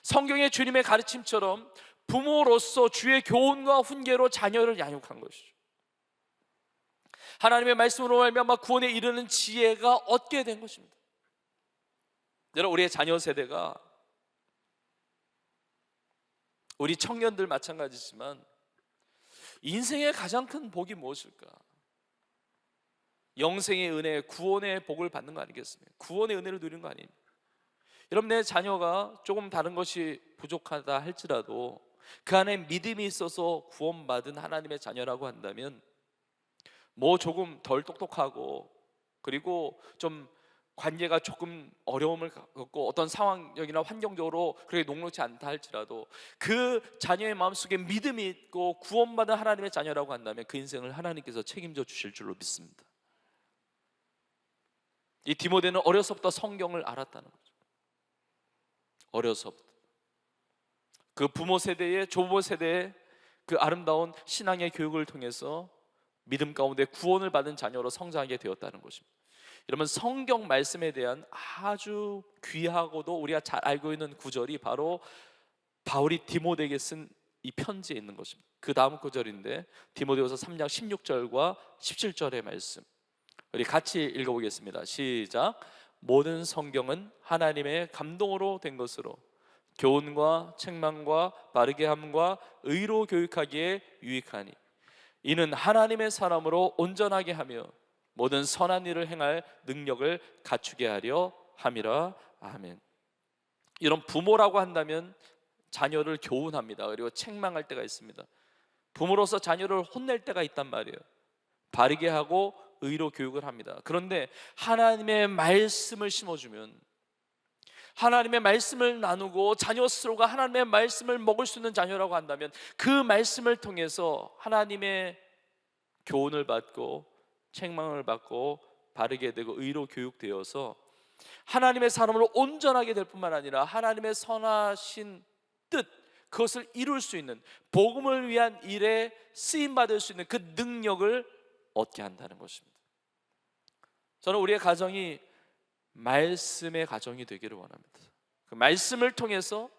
성경의 주님의 가르침처럼 부모로서 주의 교훈과 훈계로 자녀를 양육한 것이죠. 하나님의 말씀으로 말미암아 구원에 이르는 지혜가 얻게 된 것입니다. 여러분 우리의 자녀 세대가, 우리 청년들 마찬가지지만 인생의 가장 큰 복이 무엇일까? 영생의 은혜, 구원의 복을 받는 거 아니겠습니까? 구원의 은혜를 누리는 거 아닙니까? 여러분 내 자녀가 조금 다른 것이 부족하다 할지라도 그 안에 믿음이 있어서 구원받은 하나님의 자녀라고 한다면 뭐 조금 덜 똑똑하고 그리고 좀 관계가 조금 어려움을 겪고 어떤 상황적이나 환경적으로 그렇게 녹록지 않다 할지라도 그 자녀의 마음속에 믿음이 있고 구원받은 하나님의 자녀라고 한다면 그 인생을 하나님께서 책임져 주실 줄로 믿습니다. 이 디모데는 어려서부터 성경을 알았다는 거죠. 어려서부터 그 부모 세대의, 조부모 세대의 그 아름다운 신앙의 교육을 통해서 믿음 가운데 구원을 받은 자녀로 성장하게 되었다는 것입니다. 여러분 성경 말씀에 대한 아주 귀하고도 우리가 잘 알고 있는 구절이 바로 바울이 디모데에게 쓴 이 편지에 있는 것입니다. 그 다음 구절인데 디모데후서 3장 16절과 17절의 말씀, 우리 같이 읽어보겠습니다. 시작. 모든 성경은 하나님의 감동으로 된 것으로 교훈과 책망과 바르게 함과 의로 교육하기에 유익하니 이는 하나님의 사람으로 온전하게 하며 모든 선한 일을 행할 능력을 갖추게 하려 함이라. 아멘. 이런 부모라고 한다면 자녀를 교훈합니다. 그리고 책망할 때가 있습니다. 부모로서 자녀를 혼낼 때가 있단 말이에요. 바르게 하고 의로 교육을 합니다. 그런데 하나님의 말씀을 심어주면, 하나님의 말씀을 나누고 자녀 스스로가 하나님의 말씀을 먹을 수 있는 자녀라고 한다면 그 말씀을 통해서 하나님의 교훈을 받고 책망을 받고 바르게 되고 의로 교육되어서 하나님의 사람으로 온전하게 될 뿐만 아니라 하나님의 선하신 뜻, 그것을 이룰 수 있는, 복음을 위한 일에 쓰임받을 수 있는 그 능력을 얻게 한다는 것입니다. 저는 우리의 가정이 말씀의 가정이 되기를 원합니다. 그 말씀을 통해서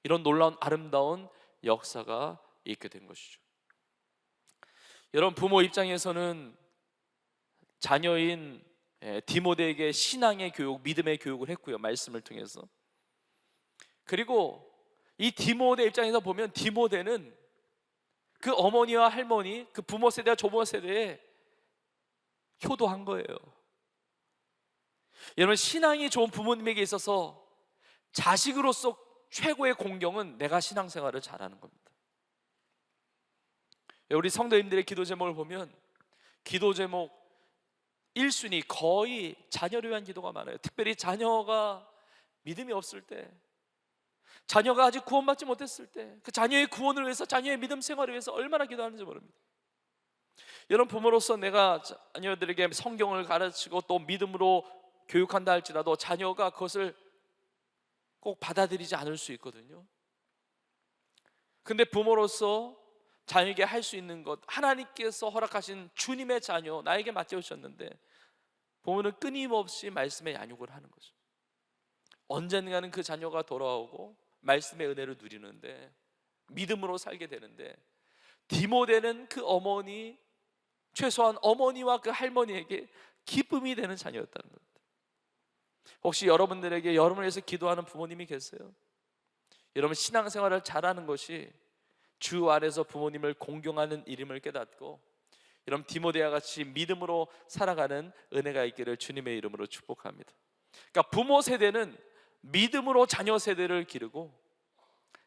이런 놀라운 아름다운 역사가 있게 된 것이죠. 여러분 부모 입장에서는 자녀인 디모데에게 신앙의 교육, 믿음의 교육을 했고요. 말씀을 통해서. 그리고 이 디모데 입장에서 보면 디모데는 그 어머니와 할머니, 그 부모 세대와 조부모 세대에 효도한 거예요. 여러분 신앙이 좋은 부모님에게 있어서 자식으로서 최고의 공경은 내가 신앙생활을 잘하는 겁니다. 우리 성도님들의 기도 제목을 보면 기도 제목 1순위 거의 자녀를 위한 기도가 많아요. 특별히 자녀가 믿음이 없을 때, 자녀가 아직 구원받지 못했을 때 그 자녀의 구원을 위해서, 자녀의 믿음 생활을 위해서 얼마나 기도하는지 모릅니다. 여러분 부모로서 내가 자녀들에게 성경을 가르치고 또 믿음으로 교육한다 할지라도 자녀가 그것을 꼭 받아들이지 않을 수 있거든요. 근데 부모로서 자녀에게 할 수 있는 것, 하나님께서 허락하신 주님의 자녀 나에게 맡겨주셨는데 부모는 끊임없이 말씀의 양육을 하는 거죠. 언젠가는 그 자녀가 돌아오고 말씀의 은혜를 누리는데 믿음으로 살게 되는데, 디모데는 그 어머니 최소한 어머니와 그 할머니에게 기쁨이 되는 자녀였다는 겁니다. 혹시 여러분들에게 여러분을 위해서 기도하는 부모님이 계세요? 여러분 신앙생활을 잘하는 것이 주 안에서 부모님을 공경하는 일임을 깨닫고 여러분 디모데와 같이 믿음으로 살아가는 은혜가 있기를 주님의 이름으로 축복합니다. 그러니까 부모 세대는 믿음으로 자녀 세대를 기르고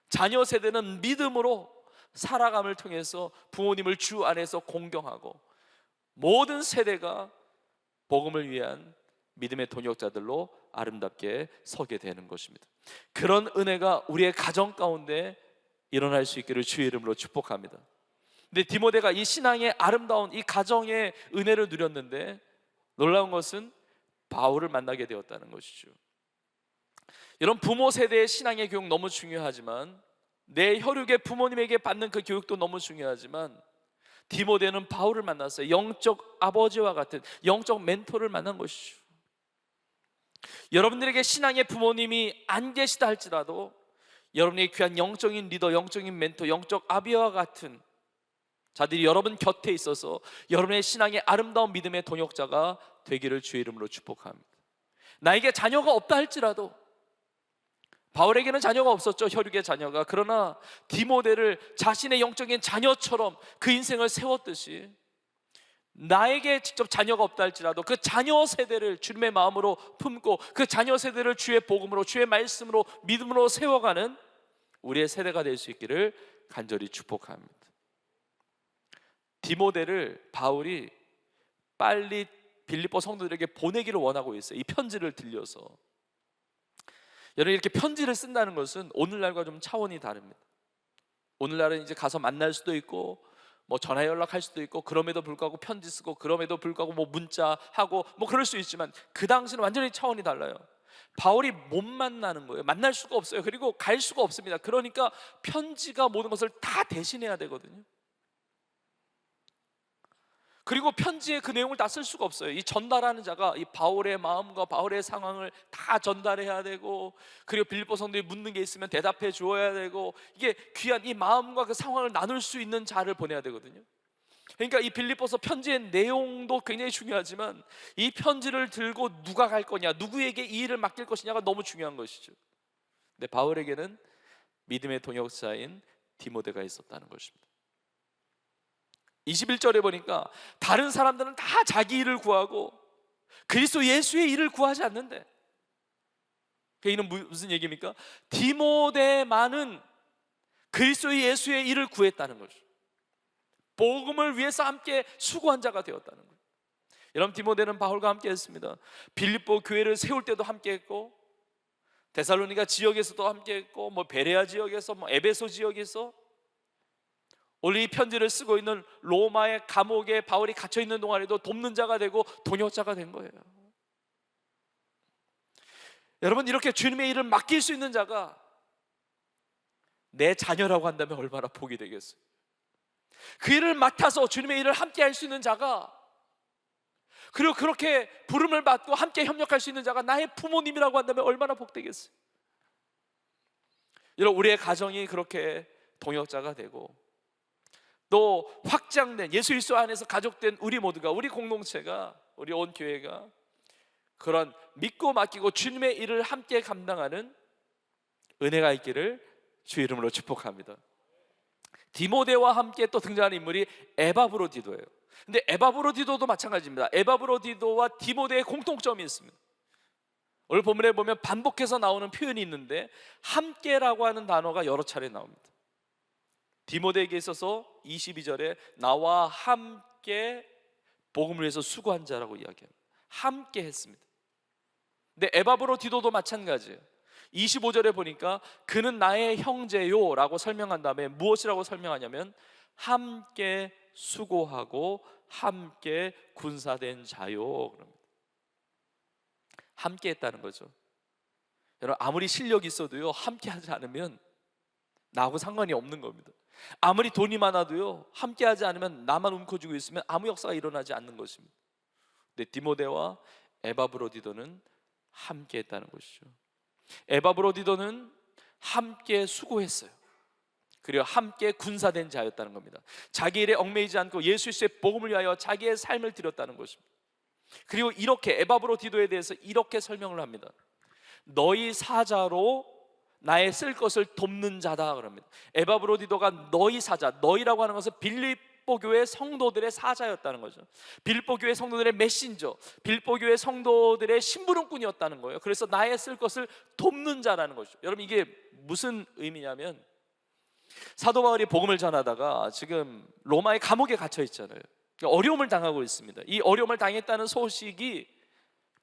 자녀 세대는 믿음으로 살아감을 통해서 부모님을 주 안에서 공경하고 모든 세대가 복음을 위한 믿음의 동역자들로 아름답게 서게 되는 것입니다. 그런 은혜가 우리의 가정 가운데 일어날 수 있기를 주의 이름으로 축복합니다. 근데 디모데가 이 신앙의 아름다운 이 가정의 은혜를 누렸는데 놀라운 것은 바울을 만나게 되었다는 것이죠. 이런 부모 세대의 신앙의 교육 너무 중요하지만 내 혈육의 부모님에게 받는 그 교육도 너무 중요하지만 디모데는 바울을 만났어요. 영적 아버지와 같은 영적 멘토를 만난 것이죠. 여러분들에게 신앙의 부모님이 안 계시다 할지라도 여러분에게 귀한 영적인 리더, 영적인 멘토, 영적 아비와 같은 자들이 여러분 곁에 있어서 여러분의 신앙의 아름다운 믿음의 동역자가 되기를 주의 이름으로 축복합니다. 나에게 자녀가 없다 할지라도 바울에게는 자녀가 없었죠. 혈육의 자녀가. 그러나 디모데를 자신의 영적인 자녀처럼 그 인생을 세웠듯이 나에게 직접 자녀가 없다 할지라도 그 자녀 세대를 주님의 마음으로 품고 그 자녀 세대를 주의 복음으로 주의 말씀으로 믿음으로 세워가는 우리의 세대가 될 수 있기를 간절히 축복합니다. 디모데를 바울이 빨리 빌립보 성도들에게 보내기를 원하고 있어요. 이 편지를 들려서. 여러분 이렇게 편지를 쓴다는 것은 오늘날과 좀 차원이 다릅니다. 오늘날은 이제 가서 만날 수도 있고 뭐 전화 연락할 수도 있고 그럼에도 불구하고 편지 쓰고 그럼에도 불구하고 뭐 문자하고 뭐 그럴 수 있지만 그 당시는 완전히 차원이 달라요. 바울이 못 만나는 거예요. 만날 수가 없어요. 그리고 갈 수가 없습니다. 그러니까 편지가 모든 것을 다 대신해야 되거든요. 그리고 편지에 그 내용을 다 쓸 수가 없어요. 이 전달하는 자가 이 바울의 마음과 바울의 상황을 다 전달해야 되고 그리고 빌립보 성도들이 묻는 게 있으면 대답해 주어야 되고 이게 귀한 이 마음과 그 상황을 나눌 수 있는 자를 보내야 되거든요. 그러니까 이 빌립보서 편지의 내용도 굉장히 중요하지만 이 편지를 들고 누가 갈 거냐, 누구에게 이 일을 맡길 것이냐가 너무 중요한 것이죠. 근데 바울에게는 믿음의 동역자인 디모데가 있었다는 것입니다. 21절에 보니까 다른 사람들은 다 자기 일을 구하고 그리스도 예수의 일을 구하지 않는데 그 이는 무슨 얘기입니까? 디모데만은 그리스도 예수의 일을 구했다는 거죠. 복음을 위해서 함께 수고한 자가 되었다는 거예요. 여러분 디모데는 바울과 함께 했습니다. 빌립보 교회를 세울 때도 함께 했고 데살로니가 지역에서도 함께 했고 뭐 베레아 지역에서 뭐 에베소 지역에서 오늘 이 편지를 쓰고 있는 로마의 감옥에 바울이 갇혀 있는 동안에도 돕는 자가 되고 동역자가 된 거예요. 여러분 이렇게 주님의 일을 맡길 수 있는 자가 내 자녀라고 한다면 얼마나 복이 되겠어요. 그 일을 맡아서 주님의 일을 함께 할 수 있는 자가 그리고 그렇게 부름을 받고 함께 협력할 수 있는 자가 나의 부모님이라고 한다면 얼마나 복되겠어요. 여러분 우리의 가정이 그렇게 동역자가 되고 또 확장된 예수 그리스도 안에서 가족된 우리 모두가 우리 공동체가 우리 온 교회가 그런 믿고 맡기고 주님의 일을 함께 감당하는 은혜가 있기를 주의 이름으로 축복합니다. 디모데와 함께 또 등장하는 인물이 에바브로디도예요. 근데 에바브로디도도 마찬가지입니다. 에바브로디도와 디모데의 공통점이 있습니다. 오늘 본문에 보면 반복해서 나오는 표현이 있는데 함께라고 하는 단어가 여러 차례 나옵니다. 디모데에게 있어서 22절에 나와 함께 복음을 위해서 수고한 자라고 이야기합니다. 함께 했습니다. 근데 에바브로디도도 마찬가지예요. 25절에 보니까 그는 나의 형제요 라고 설명한 다음에 무엇이라고 설명하냐면 함께 수고하고 함께 군사된 자요 그럽니다. 함께 했다는 거죠. 여러분 아무리 실력이 있어도요 함께 하지 않으면 나하고 상관이 없는 겁니다. 아무리 돈이 많아도요 함께 하지 않으면 나만 움켜쥐고 있으면 아무 역사가 일어나지 않는 것입니다. 근데 디모데와 에바브로디도는 함께 했다는 것이죠. 에바브로디도는 함께 수고했어요. 그리고 함께 군사된 자였다는 겁니다. 자기 일에 얽매이지 않고 예수 그리스도의 복음을 위하여 자기의 삶을 드렸다는 것입니다. 그리고 이렇게 에바브로디도에 대해서 이렇게 설명을 합니다. 너희 사자로 나의 쓸 것을 돕는 자다 그럽니다. 에바브로디도가 너희 사자, 너희라고 하는 것은 빌립보 교회 성도들의 사자였다는 거죠. 빌립보 교회 성도들의 메신저, 빌립보 교회 성도들의 심부름꾼이었다는 거예요. 그래서 나의 쓸 것을 돕는 자라는 거죠. 여러분, 이게 무슨 의미냐면, 사도 바울이 복음을 전하다가 지금 로마의 감옥에 갇혀 있잖아요. 어려움을 당하고 있습니다. 이 어려움을 당했다는 소식이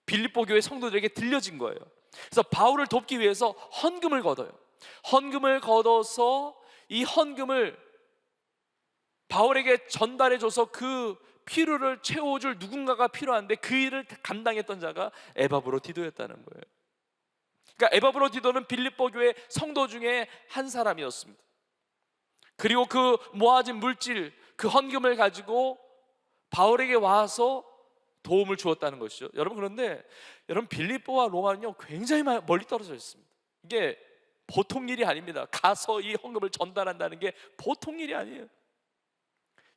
빌립보 교회 성도들에게 들려진 거예요. 그래서 바울을 돕기 위해서 헌금을 걷어요. 헌금을 걷어서 이 헌금을 바울에게 전달해줘서 그 필요를 채워줄 누군가가 필요한데 그 일을 감당했던 자가 에바브로디도였다는 거예요. 그러니까 에바브로디도는 빌립보 교회 성도 중에 한 사람이었습니다. 그리고 그 모아진 물질, 그 헌금을 가지고 바울에게 와서 도움을 주었다는 것이죠. 여러분, 그런데 여러분, 빌립보와 로마는요 굉장히 멀리 떨어져 있습니다. 이게 보통 일이 아닙니다. 가서 이 헌금을 전달한다는 게 보통 일이 아니에요.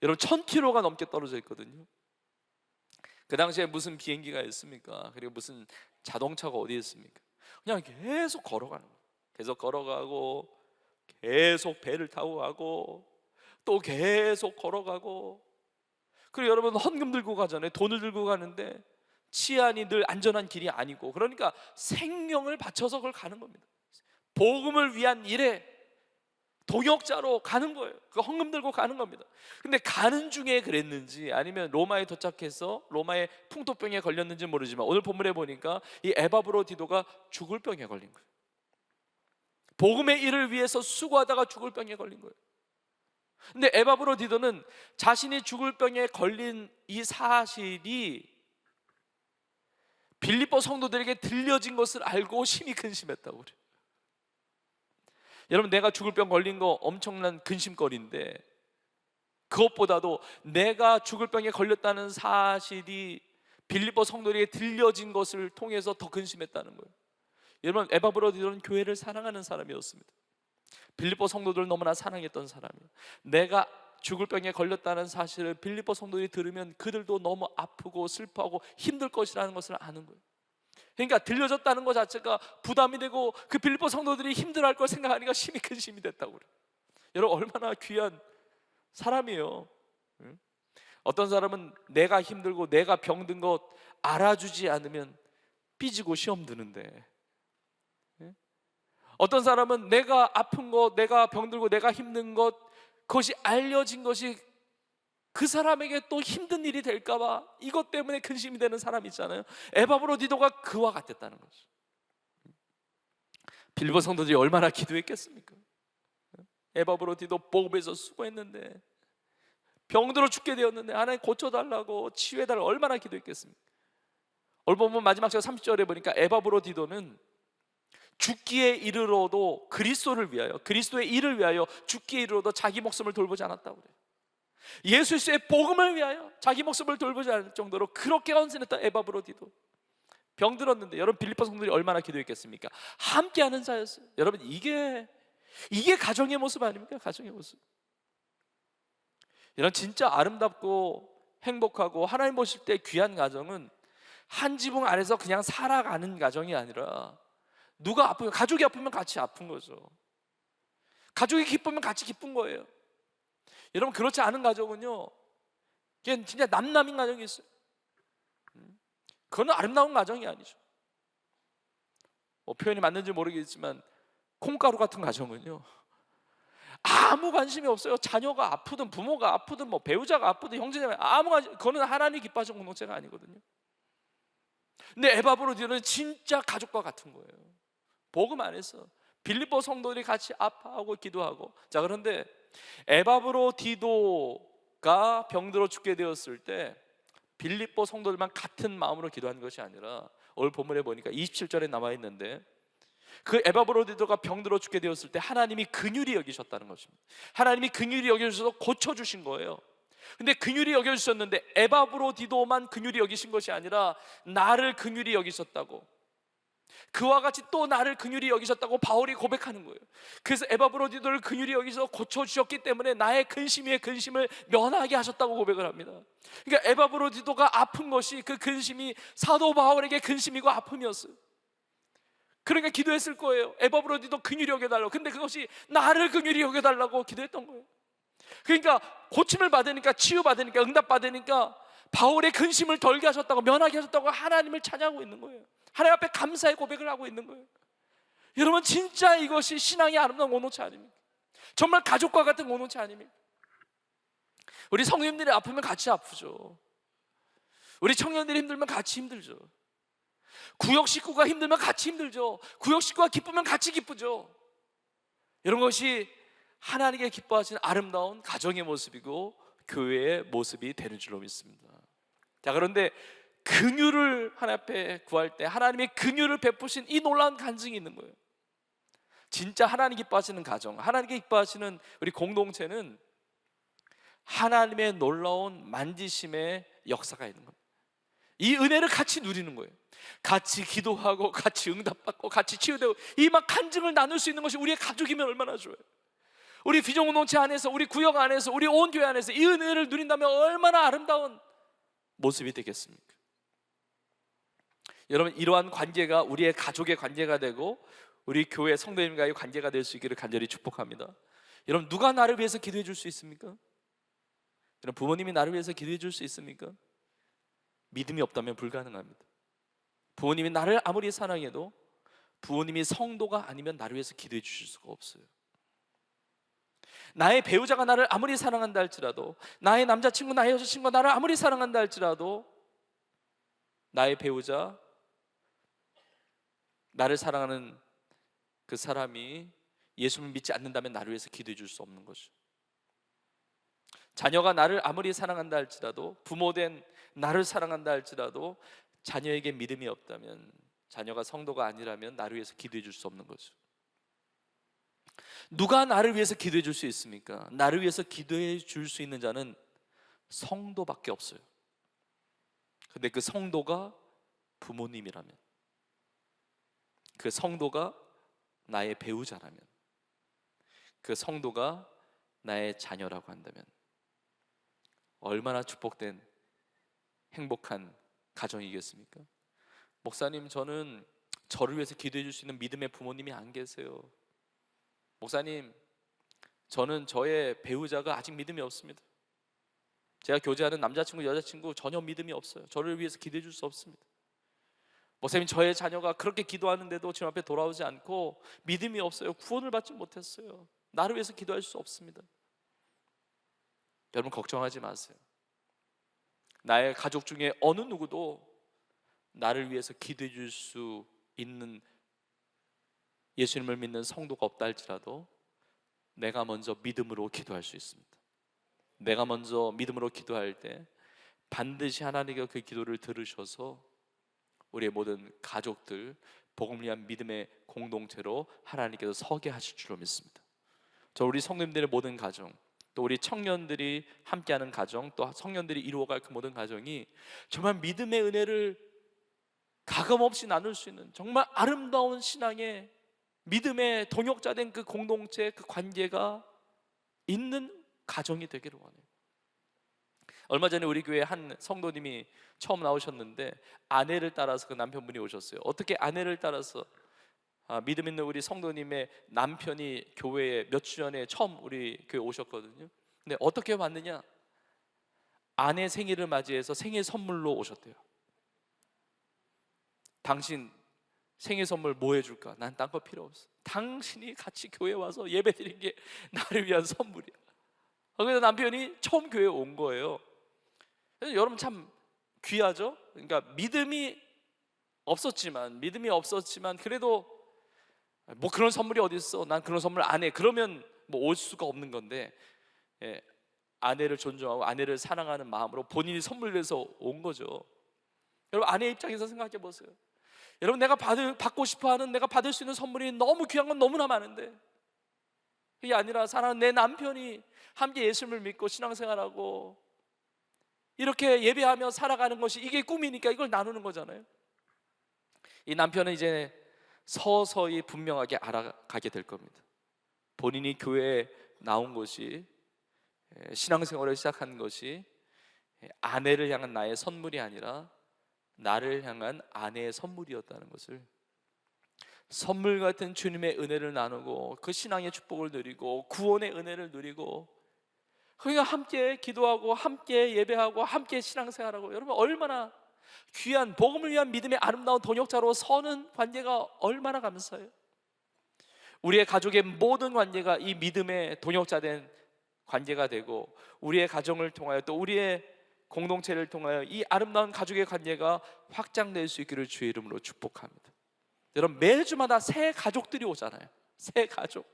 여러분, 1000km가 넘게 떨어져 있거든요. 그 당시에 무슨 비행기가 있습니까? 그리고 무슨 자동차가 어디 있습니까? 그냥 계속 걸어가는 거예요. 계속 걸어가고, 계속 배를 타고 가고, 또 계속 걸어가고. 그리고 여러분, 헌금 들고 가잖아요. 돈을 들고 가는데 치안이 늘 안전한 길이 아니고, 그러니까 생명을 바쳐서 그걸 가는 겁니다. 복음을 위한 일에 동역자로 가는 거예요. 그 헌금 들고 가는 겁니다. 근데 가는 중에 그랬는지 아니면 로마에 도착해서 로마의 풍토병에 걸렸는지 모르지만 오늘 본문에 보니까 이 에바브로디도가 죽을 병에 걸린 거예요. 복음의 일을 위해서 수고하다가 죽을 병에 걸린 거예요. 근데 에바브로디도는 자신이 죽을 병에 걸린 이 사실이 빌립보 성도들에게 들려진 것을 알고 심히 근심했다고 그래요. 여러분, 내가 죽을 병 걸린 거 엄청난 근심거리인데, 그것보다도 내가 죽을 병에 걸렸다는 사실이 빌립보 성도들에게 들려진 것을 통해서 더 근심했다는 거예요. 여러분, 에바브로디도는 교회를 사랑하는 사람이었습니다. 빌립보 성도들을 너무나 사랑했던 사람이에요. 내가 죽을 병에 걸렸다는 사실을 빌립보 성도들이 들으면 그들도 너무 아프고 슬퍼하고 힘들 것이라는 것을 아는 거예요. 그러니까 들려졌다는 것 자체가 부담이 되고 그 빌립보 성도들이 힘들어할 걸 생각하니까 심히 근심이 됐다고 그래요. 여러분, 얼마나 귀한 사람이에요. 어떤 사람은 내가 힘들고 내가 병든 것 알아주지 않으면 삐지고 시험 드는데, 어떤 사람은 내가 아픈 것, 내가 병들고 내가 힘든 것, 그것이 알려진 것이 그 사람에게 또 힘든 일이 될까 봐 이것 때문에 근심이 되는 사람이 있잖아요. 에바브로디도가 그와 같았다는 거죠. 빌립보 성도들이 얼마나 기도했겠습니까? 에바브로디도 복음에서 수고했는데, 병들어 죽게 되었는데 하나님 고쳐달라고, 치유해달라고 얼마나 기도했겠습니까? 오늘 보면 마지막 절 30절에 보니까 에바브로디도는 죽기에 이르러도 그리스도를 위하여, 그리스도의 일을 위하여 죽기에 이르러도 자기 목숨을 돌보지 않았다고 그래요. 예수 그리스도의 복음을 위하여 자기 목숨을 돌보지 않을 정도로 그렇게 헌신했던 에바브로디도 병들었는데, 여러분, 빌립보 성도들이 얼마나 기도했겠습니까? 함께하는 자였어요. 여러분, 이게 가정의 모습 아닙니까? 가정의 모습. 이런 진짜 아름답고 행복하고 하나님 보실 때 귀한 가정은 한 지붕 아래서 그냥 살아가는 가정이 아니라, 누가 아프면, 가족이 아프면 같이 아픈 거죠. 가족이 기쁘면 같이 기쁜 거예요. 여러분, 그렇지 않은 가정은요, 그냥 진짜 남남인 가정이 있어요. 그건 아름다운 가정이 아니죠. 표현이 맞는지 모르겠지만 콩가루 같은 가정은요, 아무 관심이 없어요. 자녀가 아프든 부모가 아프든 뭐 배우자가 아프든 형제자매 아무 관심, 그거는 하나님이 기뻐하시는 공동체가 아니거든요. 근데 에바브로디도는 진짜 가족과 같은 거예요. 복음 안에서 빌립보 성도들이 같이 아파하고 기도하고. 자, 그런데 에바브로디도가 병들어 죽게 되었을 때 빌립보 성도들만 같은 마음으로 기도한 것이 아니라, 오늘 본문에 보니까 27절에 나와 있는데, 그 에바브로디도가 병들어 죽게 되었을 때 하나님이 긍휼히 여기셨다는 것입니다. 하나님이 긍휼히 여겨주셔서 고쳐주신 거예요. 근데 긍휼히 여겨주셨는데 에바브로디도만 긍휼히 여기신 것이 아니라 나를 긍휼히 여기셨다고, 그와 같이 또 나를 긍휼히 여기셨다고 바울이 고백하는 거예요. 그래서 에바브로디도를 긍휼히 여기서 고쳐주셨기 때문에 나의 근심 위에 근심을 면하게 하셨다고 고백을 합니다. 그러니까 에바브로디도가 아픈 것이, 그 근심이 사도 바울에게 근심이고 아픔이었어요. 그러니까 기도했을 거예요. 에바브로디도 긍휼히 여겨달라고. 근데 그것이 나를 긍휼히 여겨달라고 기도했던 거예요. 그러니까 고침을 받으니까, 치유받으니까, 응답받으니까 바울의 근심을 덜게 하셨다고, 면하게 하셨다고 하나님을 찬양하고 있는 거예요. 하나님 앞에 감사의 고백을 하고 있는 거예요. 여러분, 진짜 이것이 신앙의 아름다운 공동체 아닙니까? 정말 가족과 같은 공동체 아닙니까? 우리 성도님들이 아프면 같이 아프죠. 우리 청년들이 힘들면 같이 힘들죠. 구역 식구가 힘들면 같이 힘들죠. 구역 식구가 기쁘면 같이 기쁘죠. 이런 것이 하나님께 기뻐하시는 아름다운 가정의 모습이고 교회의 모습이 되는 줄로 믿습니다. 자, 그런데 긍휼을 하나님 앞에 구할 때 하나님의 긍휼을 베푸신 이 놀라운 간증이 있는 거예요. 진짜 하나님 기뻐하시는 가정, 하나님께 기뻐하시는 우리 공동체는 하나님의 놀라운 만지심의 역사가 있는 겁니다. 이 은혜를 같이 누리는 거예요. 같이 기도하고 같이 응답받고 같이 치유되고 이 막 간증을 나눌 수 있는 것이 우리의 가족이면 얼마나 좋아요. 우리 비전공동체 안에서, 우리 구역 안에서, 우리 온 교회 안에서 이 은혜를 누린다면 얼마나 아름다운 모습이 되겠습니까? 여러분, 이러한 관계가 우리의 가족의 관계가 되고 우리 교회 성도님과의 관계가 될 수 있기를 간절히 축복합니다. 여러분, 누가 나를 위해서 기도해 줄 수 있습니까? 여러분, 부모님이 나를 위해서 기도해 줄 수 있습니까? 믿음이 없다면 불가능합니다. 부모님이 나를 아무리 사랑해도 부모님이 성도가 아니면 나를 위해서 기도해 주실 수가 없어요. 나의 배우자가 나를 아무리 사랑한다 할지라도, 나의 남자친구, 나의 여자친구가 나를 아무리 사랑한다 할지라도 나의 배우자, 나를 사랑하는 그 사람이 예수를 믿지 않는다면 나를 위해서 기도해 줄 수 없는 거죠. 자녀가 나를 아무리 사랑한다 할지라도, 부모된 나를 사랑한다 할지라도 자녀에게 믿음이 없다면, 자녀가 성도가 아니라면 나를 위해서 기도해 줄 수 없는 거죠. 누가 나를 위해서 기도해 줄 수 있습니까? 나를 위해서 기도해 줄 수 있는 자는 성도밖에 없어요. 근데 그 성도가 부모님이라면, 그 성도가 나의 배우자라면, 그 성도가 나의 자녀라고 한다면 얼마나 축복된 행복한 가정이겠습니까? 목사님, 저는 저를 위해서 기도해 줄 수 있는 믿음의 부모님이 안 계세요. 목사님, 저는 저의 배우자가 아직 믿음이 없습니다. 제가 교제하는 남자친구, 여자친구 전혀 믿음이 없어요. 저를 위해서 기도해 줄 수 없습니다. 목사님, 저의 자녀가 그렇게 기도하는데도 지금 앞에 돌아오지 않고 믿음이 없어요. 구원을 받지 못했어요. 나를 위해서 기도할 수 없습니다. 여러분, 걱정하지 마세요. 나의 가족 중에 어느 누구도 나를 위해서 기도해 줄 수 있는 예수님을 믿는 성도가 없다 할지라도 내가 먼저 믿음으로 기도할 수 있습니다. 내가 먼저 믿음으로 기도할 때 반드시 하나님께서 그 기도를 들으셔서 우리의 모든 가족들 복음을 위한 믿음의 공동체로 하나님께서 서게 하실 줄로 믿습니다. 저 우리 성도님들의 모든 가정, 또 우리 청년들이 함께하는 가정, 또 청년들이 이루어갈 그 모든 가정이 정말 믿음의 은혜를 가감없이 나눌 수 있는 정말 아름다운 신앙의 믿음의 동역자 된 그 공동체, 그 관계가 있는 가정이 되기를 원해요. 얼마 전에 우리 교회 한 성도님이 처음 나오셨는데 아내를 따라서 그 남편분이 오셨어요. 어떻게 아내를 따라서 믿음 있는 우리 성도님의 남편이 교회에 몇 주 전에 처음 우리 교회 오셨거든요. 근데 어떻게 왔느냐? 아내 생일을 맞이해서 생일 선물로 오셨대요. 당신 생일 선물 뭐 해줄까? 난 딴 거 필요 없어. 당신이 같이 교회 와서 예배 드린 게 나를 위한 선물이야. 그래서 남편이 처음 교회에 온 거예요. 그래서 여러분 참 귀하죠? 그러니까 믿음이 없었지만 그래도 뭐 그런 선물이 어디 있어? 난 그런 선물 안 해. 그러면 뭐 올 수가 없는 건데, 아내를 존중하고 아내를 사랑하는 마음으로 본인이 선물해서 온 거죠. 여러분, 아내 입장에서 생각해 보세요. 여러분, 내가 받고 싶어하는, 내가 받을 수 있는 선물이 너무 귀한 건 너무나 많은데 그게 아니라 사랑하는 내 남편이 함께 예수님을 믿고 신앙생활하고 이렇게 예배하며 살아가는 것이 이게 꿈이니까 이걸 나누는 거잖아요. 이 남편은 이제 서서히 분명하게 알아가게 될 겁니다. 본인이 교회에 나온 것이, 신앙생활을 시작한 것이 아내를 향한 나의 선물이 아니라 나를 향한 아내의 선물이었다는 것을, 선물 같은 주님의 은혜를 나누고 그 신앙의 축복을 누리고 구원의 은혜를 누리고, 그러니까 함께 기도하고 함께 예배하고 함께 신앙생활하고, 여러분 얼마나 귀한, 복음을 위한 믿음의 아름다운 동역자로 서는 관계가 얼마나 감사해요. 우리의 가족의 모든 관계가 이 믿음의 동역자된 관계가 되고, 우리의 가정을 통하여 또 우리의 공동체를 통하여 이 아름다운 가족의 관계가 확장될 수 있기를 주의 이름으로 축복합니다. 여러분, 매주마다 새 가족들이 오잖아요. 새 가족,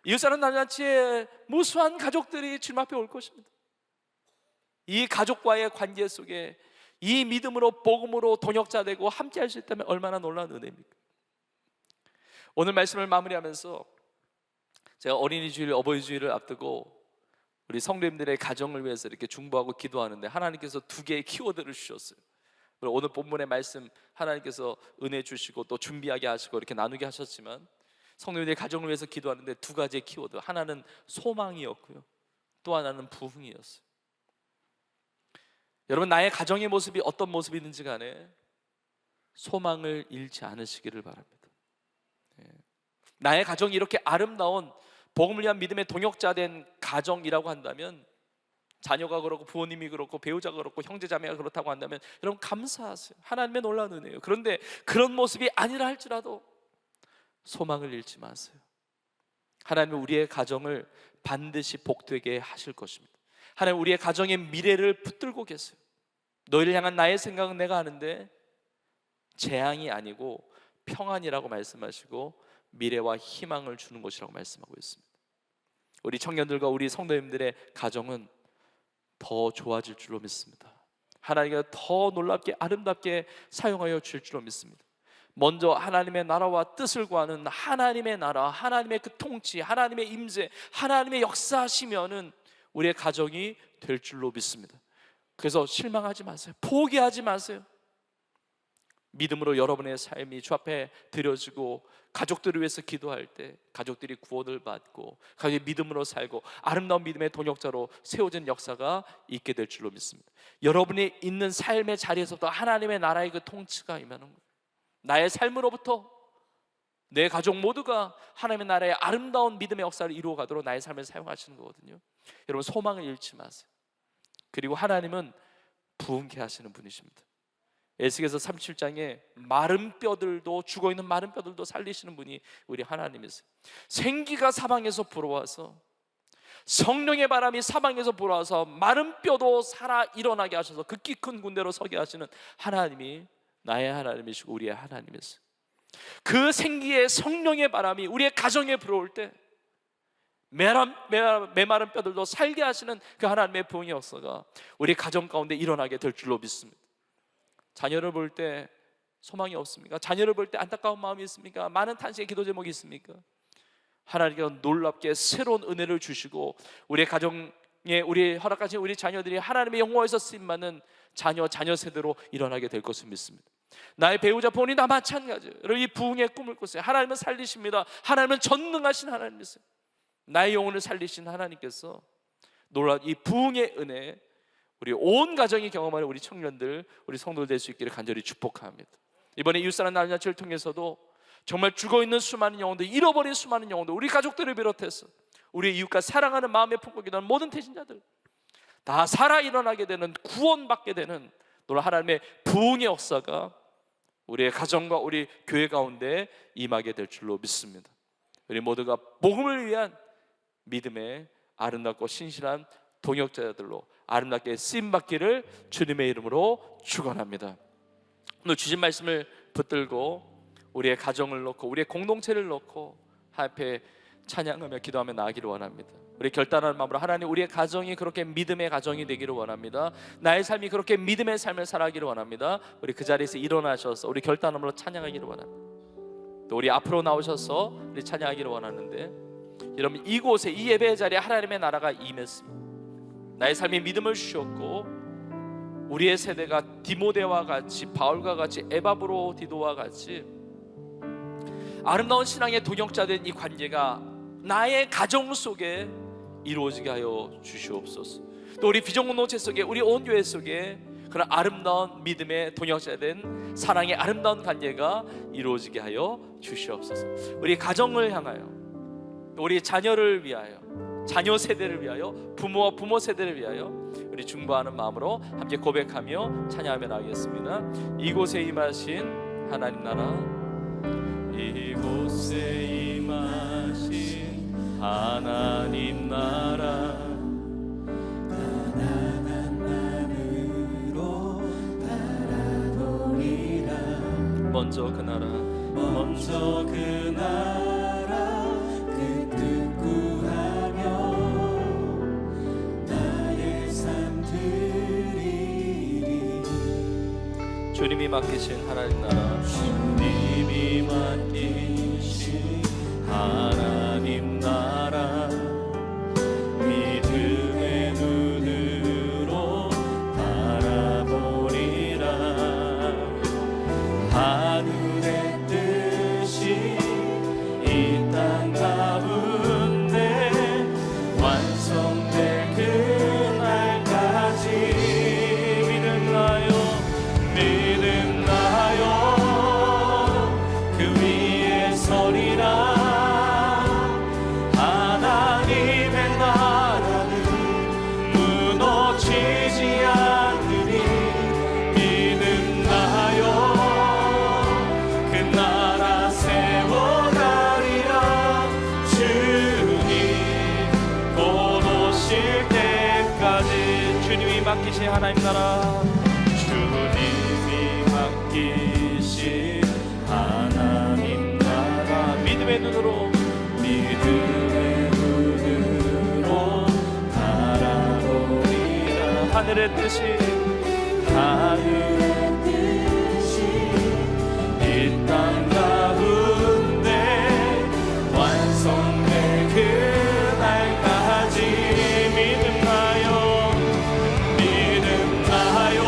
이웃사람 남잔치에 무수한 가족들이 주님 앞에 올 것입니다. 이 가족과의 관계 속에 이 믿음으로, 복음으로 동역자 되고 함께 할 수 있다면 얼마나 놀라운 은혜입니까? 오늘 말씀을 마무리하면서 제가 어린이 주일, 어버이 주일을 앞두고 우리 성도님들의 가정을 위해서 이렇게 중보하고 기도하는데, 하나님께서 두 개의 키워드를 주셨어요. 오늘 본문의 말씀 하나님께서 은혜 주시고 또 준비하게 하시고 이렇게 나누게 하셨지만, 성도님들의 가정을 위해서 기도하는데 두 가지의 키워드, 하나는 소망이었고요, 또 하나는 부흥이었어요. 여러분, 나의 가정의 모습이 어떤 모습이든지 간에 소망을 잃지 않으시기를 바랍니다. 나의 가정이 이렇게 아름다운 복음을 위한 믿음의 동역자 된 가정이라고 한다면, 자녀가 그렇고 부모님이 그렇고 배우자가 그렇고 형제자매가 그렇다고 한다면 여러분 감사하세요. 하나님의 놀라운 은혜예요. 그런데 그런 모습이 아니라 할지라도 소망을 잃지 마세요. 하나님은 우리의 가정을 반드시 복되게 하실 것입니다. 하나님 우리의 가정의 미래를 붙들고 계세요. 너희를 향한 나의 생각은 내가 아는데 재앙이 아니고 평안이라고 말씀하시고 미래와 희망을 주는 것이라고 말씀하고 있습니다. 우리 청년들과 우리 성도님들의 가정은 더 좋아질 줄로 믿습니다. 하나님께서 더 놀랍게 아름답게 사용하여 주실 줄로 믿습니다. 먼저 하나님의 나라와 뜻을 구하는 하나님의 나라, 하나님의 그 통치, 하나님의 임재, 하나님의 역사하시면은 우리의 가정이 될 줄로 믿습니다. 그래서 실망하지 마세요. 포기하지 마세요. 믿음으로 여러분의 삶이 주 앞에 드려지고 가족들을 위해서 기도할 때 가족들이 구원을 받고 가족이 믿음으로 살고 아름다운 믿음의 동역자로 세워진 역사가 있게 될 줄로 믿습니다. 여러분이 있는 삶의 자리에서부터 하나님의 나라의 그 통치가 임하는 거예요. 나의 삶으로부터 내 가족 모두가 하나님의 나라의 아름다운 믿음의 역사를 이루어가도록 나의 삶을 사용하시는 거거든요. 여러분 소망을 잃지 마세요. 그리고 하나님은 부흥케 하시는 분이십니다. 에스겔서 37장에 마른 뼈들도, 죽어있는 마른 뼈들도 살리시는 분이 우리 하나님이세요. 생기가 사방에서 불어와서, 성령의 바람이 사방에서 불어와서 마른 뼈도 살아 일어나게 하셔서 극히 큰 군대로 서게 하시는 하나님이 나의 하나님이시고 우리의 하나님이세요. 그 생기의 성령의 바람이 우리의 가정에 불어올 때 메마른 뼈들도 살게 하시는 그 하나님의 부흥의 역사가 우리 가정 가운데 일어나게 될 줄로 믿습니다. 자녀를 볼 때 소망이 없습니까? 자녀를 볼 때 안타까운 마음이 있습니까? 많은 탄식의 기도 제목이 있습니까? 하나님께서 놀랍게 새로운 은혜를 주시고 우리의 가정에 우리 허락하신 우리 자녀들이 하나님의 영광에서 쓰임받는 자녀 세대로 일어나게 될 것을 믿습니다. 나의 배우자 본인 다 마찬가지예요. 여러분 이 부흥의 꿈을 꾸세요. 하나님은 살리십니다. 하나님은 전능하신 하나님이세요. 나의 영혼을 살리신 하나님께서 놀라운 이 부흥의 은혜 우리 온 가정이 경험하는 우리 청년들, 우리 성도들 될 수 있기를 간절히 축복합니다. 이번에 이웃사랑 나눔잔치를 통해서도 정말 죽어있는 수많은 영혼들, 잃어버린 수많은 영혼들, 우리 가족들을 비롯해서 우리 이웃과 사랑하는 마음에 품고 기도하는 모든 태신자들 다 살아 일어나게 되는, 구원받게 되는 놀라운 하나님의 부흥의 역사가 우리의 가정과 우리 교회 가운데 임하게 될 줄로 믿습니다. 우리 모두가 복음을 위한 믿음의 아름답고 신실한 동역자들로 아름답게 쓰임받기를 주님의 이름으로 축원합니다. 오늘 주신 말씀을 붙들고 우리의 가정을 놓고 우리의 공동체를 놓고 하나님께 찬양하며 기도하며 나아가기를 원합니다. 우리 결단하는 마음으로 하나님 우리의 가정이 그렇게 믿음의 가정이 되기를 원합니다. 나의 삶이 그렇게 믿음의 삶을 살아가기를 원합니다. 우리 그 자리에서 일어나셔서 우리 결단함으로 찬양하기를 원합니다. 또 우리 앞으로 나오셔서 우리 찬양하기를 원하는데 여러분 이곳에 이 예배의 자리에 하나님의 나라가 임했습니다. 나의 삶이 믿음을 주셨고 우리의 세대가 디모데와 같이 바울과 같이 에바브로 디도와 같이 아름다운 신앙의 동역자된 이 관계가 나의 가정 속에 이루어지게 하여 주시옵소서. 또 우리 비전공동체 속에, 우리 온 교회 속에 그런 아름다운 믿음의 동역자된 사랑의 아름다운 관계가 이루어지게 하여 주시옵소서. 우리 가정을 향하여, 우리 자녀를 위하여, 자녀 세대를 위하여, 부모와 부모 세대를 위하여 우리 중보하는 마음으로 함께 고백하며 찬양하며 나가겠습니다. 이곳에 임하신 하나님 나라, 이곳에 임하신 하나님 나라, 먼저 그 나라, 먼저 그 나라, 그 뜻 구하며 나의 삶 드리리. 주님이 맡기신 하나님 나라, 주님이 맡기신 하나님 나라, 믿음의 눈으로 바라보리라. 하늘의 뜻이 이 땅 가운데 완성될 그날까지 믿음나요, 믿음나요. 그 위에 서리라. 하나님의 나라는 무너지지 않으리. 믿음나요. 그 나라 세워가리라. 주님 곧 오실 때까지. 주님이 맡기신 하나님 나라, 주님이 맡기신 하나님 나라, 믿음의 눈으로, 믿음의 눈으로 바라보리라. 하늘의 뜻이, 하늘의 뜻이 이 땅 가운데 완성될 그날까지. 믿음나요, 믿음나요.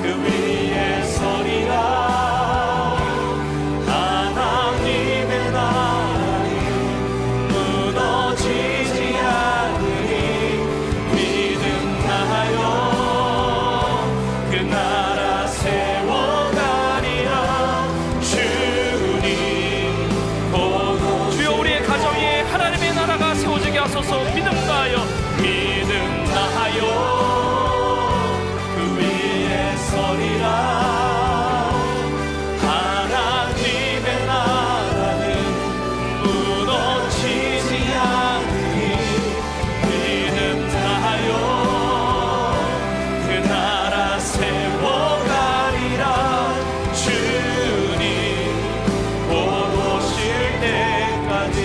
그 위에 서리라. 하나님의 나라는 무너지지 않으리. 믿음나요. 그 나라 세워가리라. 주님 보고. 주여, 우리의 가정에 하나님의 나라가 세워지게 하소서. 믿음나요, 믿음나요. 그 위에 서리라. 하나님의 나라는 무너지지 않으리. 믿음나요. 그 나라 세워가리라. 주님 곧 오실 때까지.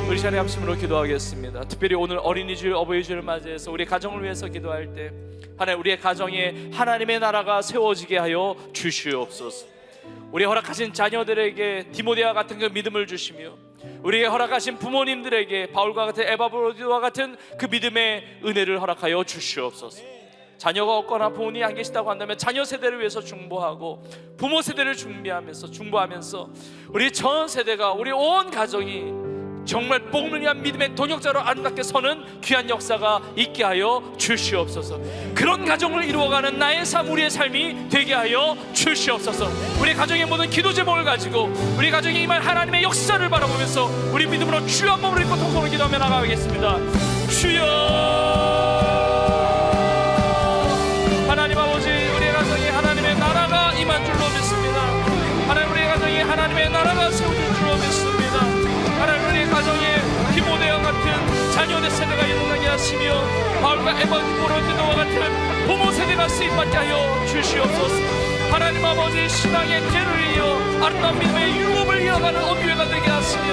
우리 자리 합심으로 기도하겠습니다. 특별히 오늘 어린이주일, 어버이주일을 맞이해서 우리 가정을 위해서 기도할 때 하나님, 우리의 가정에 하나님의 나라가 세워지게 하여 주시옵소서. 우리 허락하신 자녀들에게 디모데와 같은 그 믿음을 주시며, 우리에게 허락하신 부모님들에게 바울과 같은 에바브로디와 같은 그 믿음의 은혜를 허락하여 주시옵소서. 자녀가 없거나 부모님이 안 계시다고 한다면 자녀 세대를 위해서 중보하고 부모 세대를 중보하면서 우리 전 세대가, 우리 온 가정이 정말 복음을 위한 믿음의 동역자로 아름답게 서는 귀한 역사가 있게 하여 주시옵소서. 그런 가정을 이루어가는 나의 삶, 우리의 삶이 되게 하여 주시옵소서. 우리 가정의 모든 기도 제목을 가지고 우리 가정에 임할 하나님의 역사를 바라보면서 우리 믿음으로 주여 한 몸을 입고 통성을 기도하며 나가겠습니다. 주여, 하나님 아버지, 우리의 가정에 하나님의 나라가 임한 줄로 믿습니다. 하나님, 우리의 가정에 하나님의 나라가 세워질 줄로 믿습니다. 하나님, 우리의 가정에 디모데와 같은 자녀 세대가 일어나게 하시며 바울과 에바브로디와 같은 부모 세대가 쓰임받게 하여 주시옵소서. 하나님 아버지, 신앙의 길을 이어 아름다운 믿음의 율법을 이어가는 온교회가 되게 하시며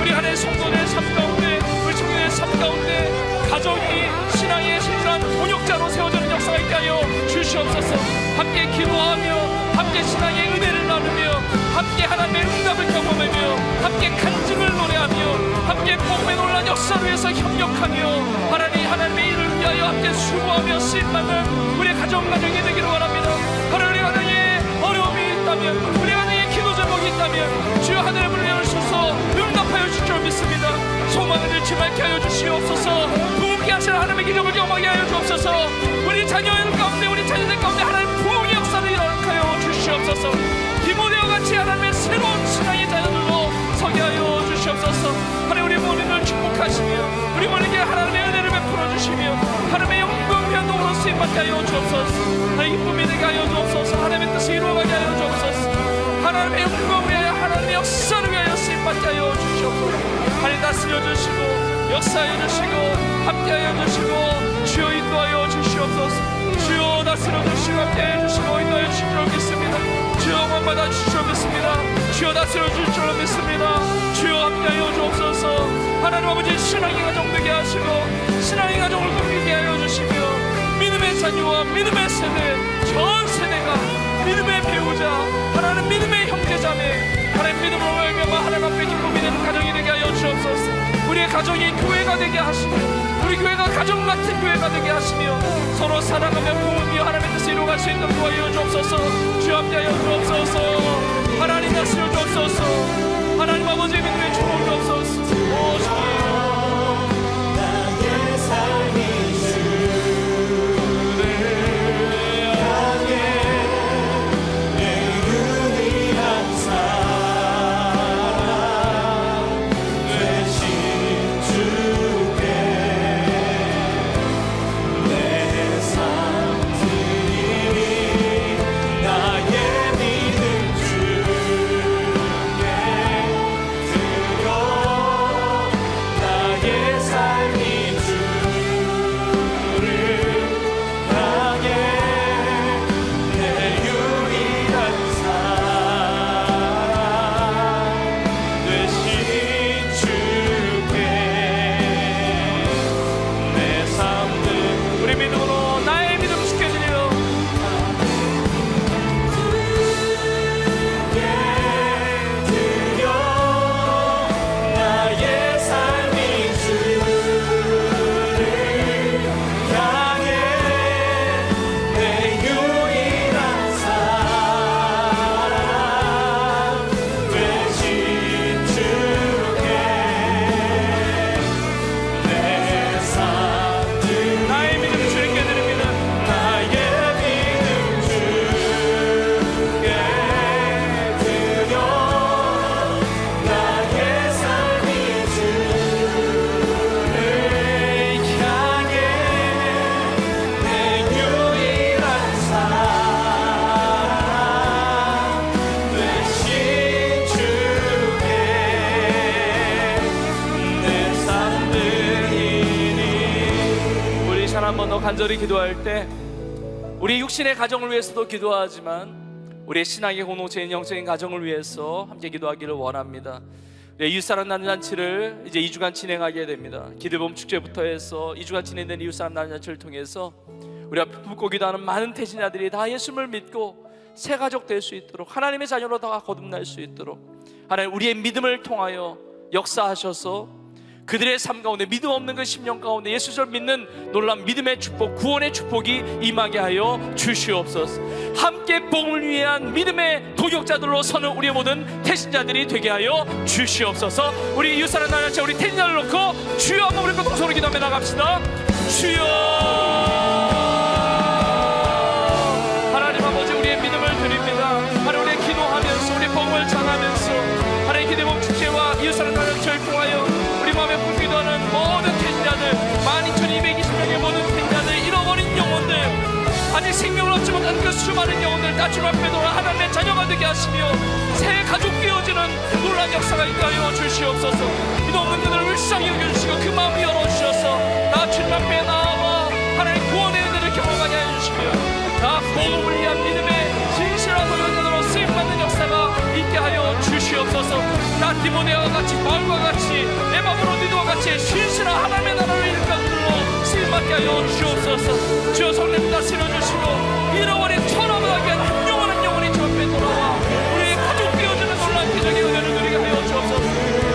우리 하나님의 성도의 삶 가운데, 우리 청년의 삶 가운데 가정이 신앙의 신실한 동역자로 세워지는 역사가 있게 하여 주시옵소서. 함께 기도하며 함께 신앙의 은혜를 나누며 함께 하나님의 응답을 경험하며 함께 간증을 노래하며 함께 복음의 놀라운 역사를 위해서 협력하며 하나님의 일을 위하여 함께 수고하며 쓰임받는 우리 가정이 되기를 원합니다. 하나님, 우리 가정에 어려움이 있다면, 우리 가정에 기도 제목이 있다면 주여 하늘의 문을 열어주셔서 응답하여 주실 줄 믿습니다. 소망을 잃지 말게 하여 주시옵소서. 부흥케 하시는 하나님의 기적을 경험하게 하여 주옵소서. 우리 자녀들 가운데 우리 자녀들 가운데 하나님 부흥의 역사를 일어나게 주시옵소서. 디모데와 같이 하나님의 새로운 신앙의 자녀들로 서게 하여 주시옵소서. 하나님 우리 모두를 축복하시며 우리 모두에게 하나님의 은혜를 베풀어 주시며 하나님의 영광 변동으로 쓰임받게 하여 주옵소서. 하나님 기쁨이 되게 하여 주옵소서. 하나님의 뜻을 이루어가게 하여 주옵소서. 하나님의 영광을 위하여 하나님의 역사를 위하여 쓰임받게 하여 주시옵소서. 하나님 다스려 주시고 역사하여 주시고 함께하여 주시고 주여 인도하여 주시옵소서. 주여 다스려 주시고 함께하여 주시고 인도하여 주실 줄 믿습니다. 주여 영광 받아 주실 줄 믿습니다. 주여 다스려 주실 줄 믿습니다. 주여 함께하여 주옵소서. 하나님 아버지 신앙의 가정 되게 하시고 신앙의 가정을 꾸미게 하여 주시며 믿음의 자녀와 믿음의 세대 전 세대가 믿음의 배우자 하나님 믿음의 형제자매 하나님 믿음으로 말미암아 하나님 앞에 기쁨이 되는 가정이 되게 하여 주옵소서. 우리의 가정이 교회가 되게 하시며 우리 교회가 가정 같은 교회가 되게 하시며 서로 사랑하며 부으며 하나님의 뜻을 이루어갈 수 있는 도와여 주옵소서. 주여 함께하여 주옵소서. 하나님 다스려 주옵소서. 하나님 아버지 믿음의 축복을 주옵소서. 오 주님 나의 삶이 주를 향해 내 유일한 사랑 되신 주께 내 삶 드리니 나의 믿음 주께 드려 나의 삶이 주를 향해 내 유일한 사랑 되신 주께 내 삶을 우리 믿음으로 나의 믿음 주께 드려 드려 나의 삶이 주를 향해 내 유일한 사랑 되신 주께 내 삶을 나의 믿음 주님께 드립니다. 나의 믿음 주께 드려 나의 삶이 주를 향해 내 유일한 사랑 되신 주께 내 삶 드리니. 우리 잘 한번 더 간절히 기도할 때 우리 육신의 가정을 위해서도 기도하지만 우리의 신앙의 공동체인 영적인 가정을 위해서 함께 기도하기를 원합니다. 우리 이웃사랑 나눔잔치를 이제 2주간 진행하게 됩니다. 기대봄 축제부터 해서 2주간 진행된 이웃사랑 나눔잔치를 통해서 우리 앞에 붙고 기도하는 많은 태신자들이 다 예수님을 믿고 새 가족 될 수 있도록 하나님의 자녀로 다 거듭날 수 있도록 하나님 우리의 믿음을 통하여 역사하셔서 그들의 삶 가운데 믿음 없는 그 심령 가운데 예수를 믿는 놀라운 믿음의 축복 구원의 축복이 임하게 하여 주시옵소서. 함께 복음을 위한 믿음의 동역자들로 서는 우리의 모든 태신자들이 되게 하여 주시옵소서. 우리 이웃사랑 나눔잔치 우리 태신자를 놓고 주여 한번 우리 동서로 기도하며 나갑시다. 주여 하나님 아버지 우리의 믿음을 드립니다. 하나님 우리 기도하면서 우리 복음을 전하면서 하나님 기대봄 축제와 이웃사랑 나눔잔치를 통하여 우리 마음에 품기도 하는 모든 태신자들 12,220명의 모든 태신자들 잃어버린 영혼들 아직 생명을 얻지 못한 그 수많은 영혼들 다 주님 앞에 돌아 하나님의 자녀가 되게 하시며 새 가족 되어지는 놀라운 역사가 있게 하여 주시옵소서. 믿음 없는 그들을 불쌍히 여겨주시고 그 마음을 열어주셔서 나 주님 앞에 나와 하나님 구원의 은혜를 경험하게 해주시며 다 복음을 위한 믿음의 진실한 동역자들로 쓰임받는 역사가 있게 하여 주시옵소서. 나 디모데와 같이 바울과 같이 에바브로디도와 같이 신실한 하나님의 나라를 일으키는 들로 쓰임받게 하여 주옵소서. 주여 성령 다스려 주시고 잃어버린 천하무하게 한 영혼이 주 앞에 돌아와 우리의 가족 되어주는 놀라운 기적의 은혜를 누리게 하여 주옵소서.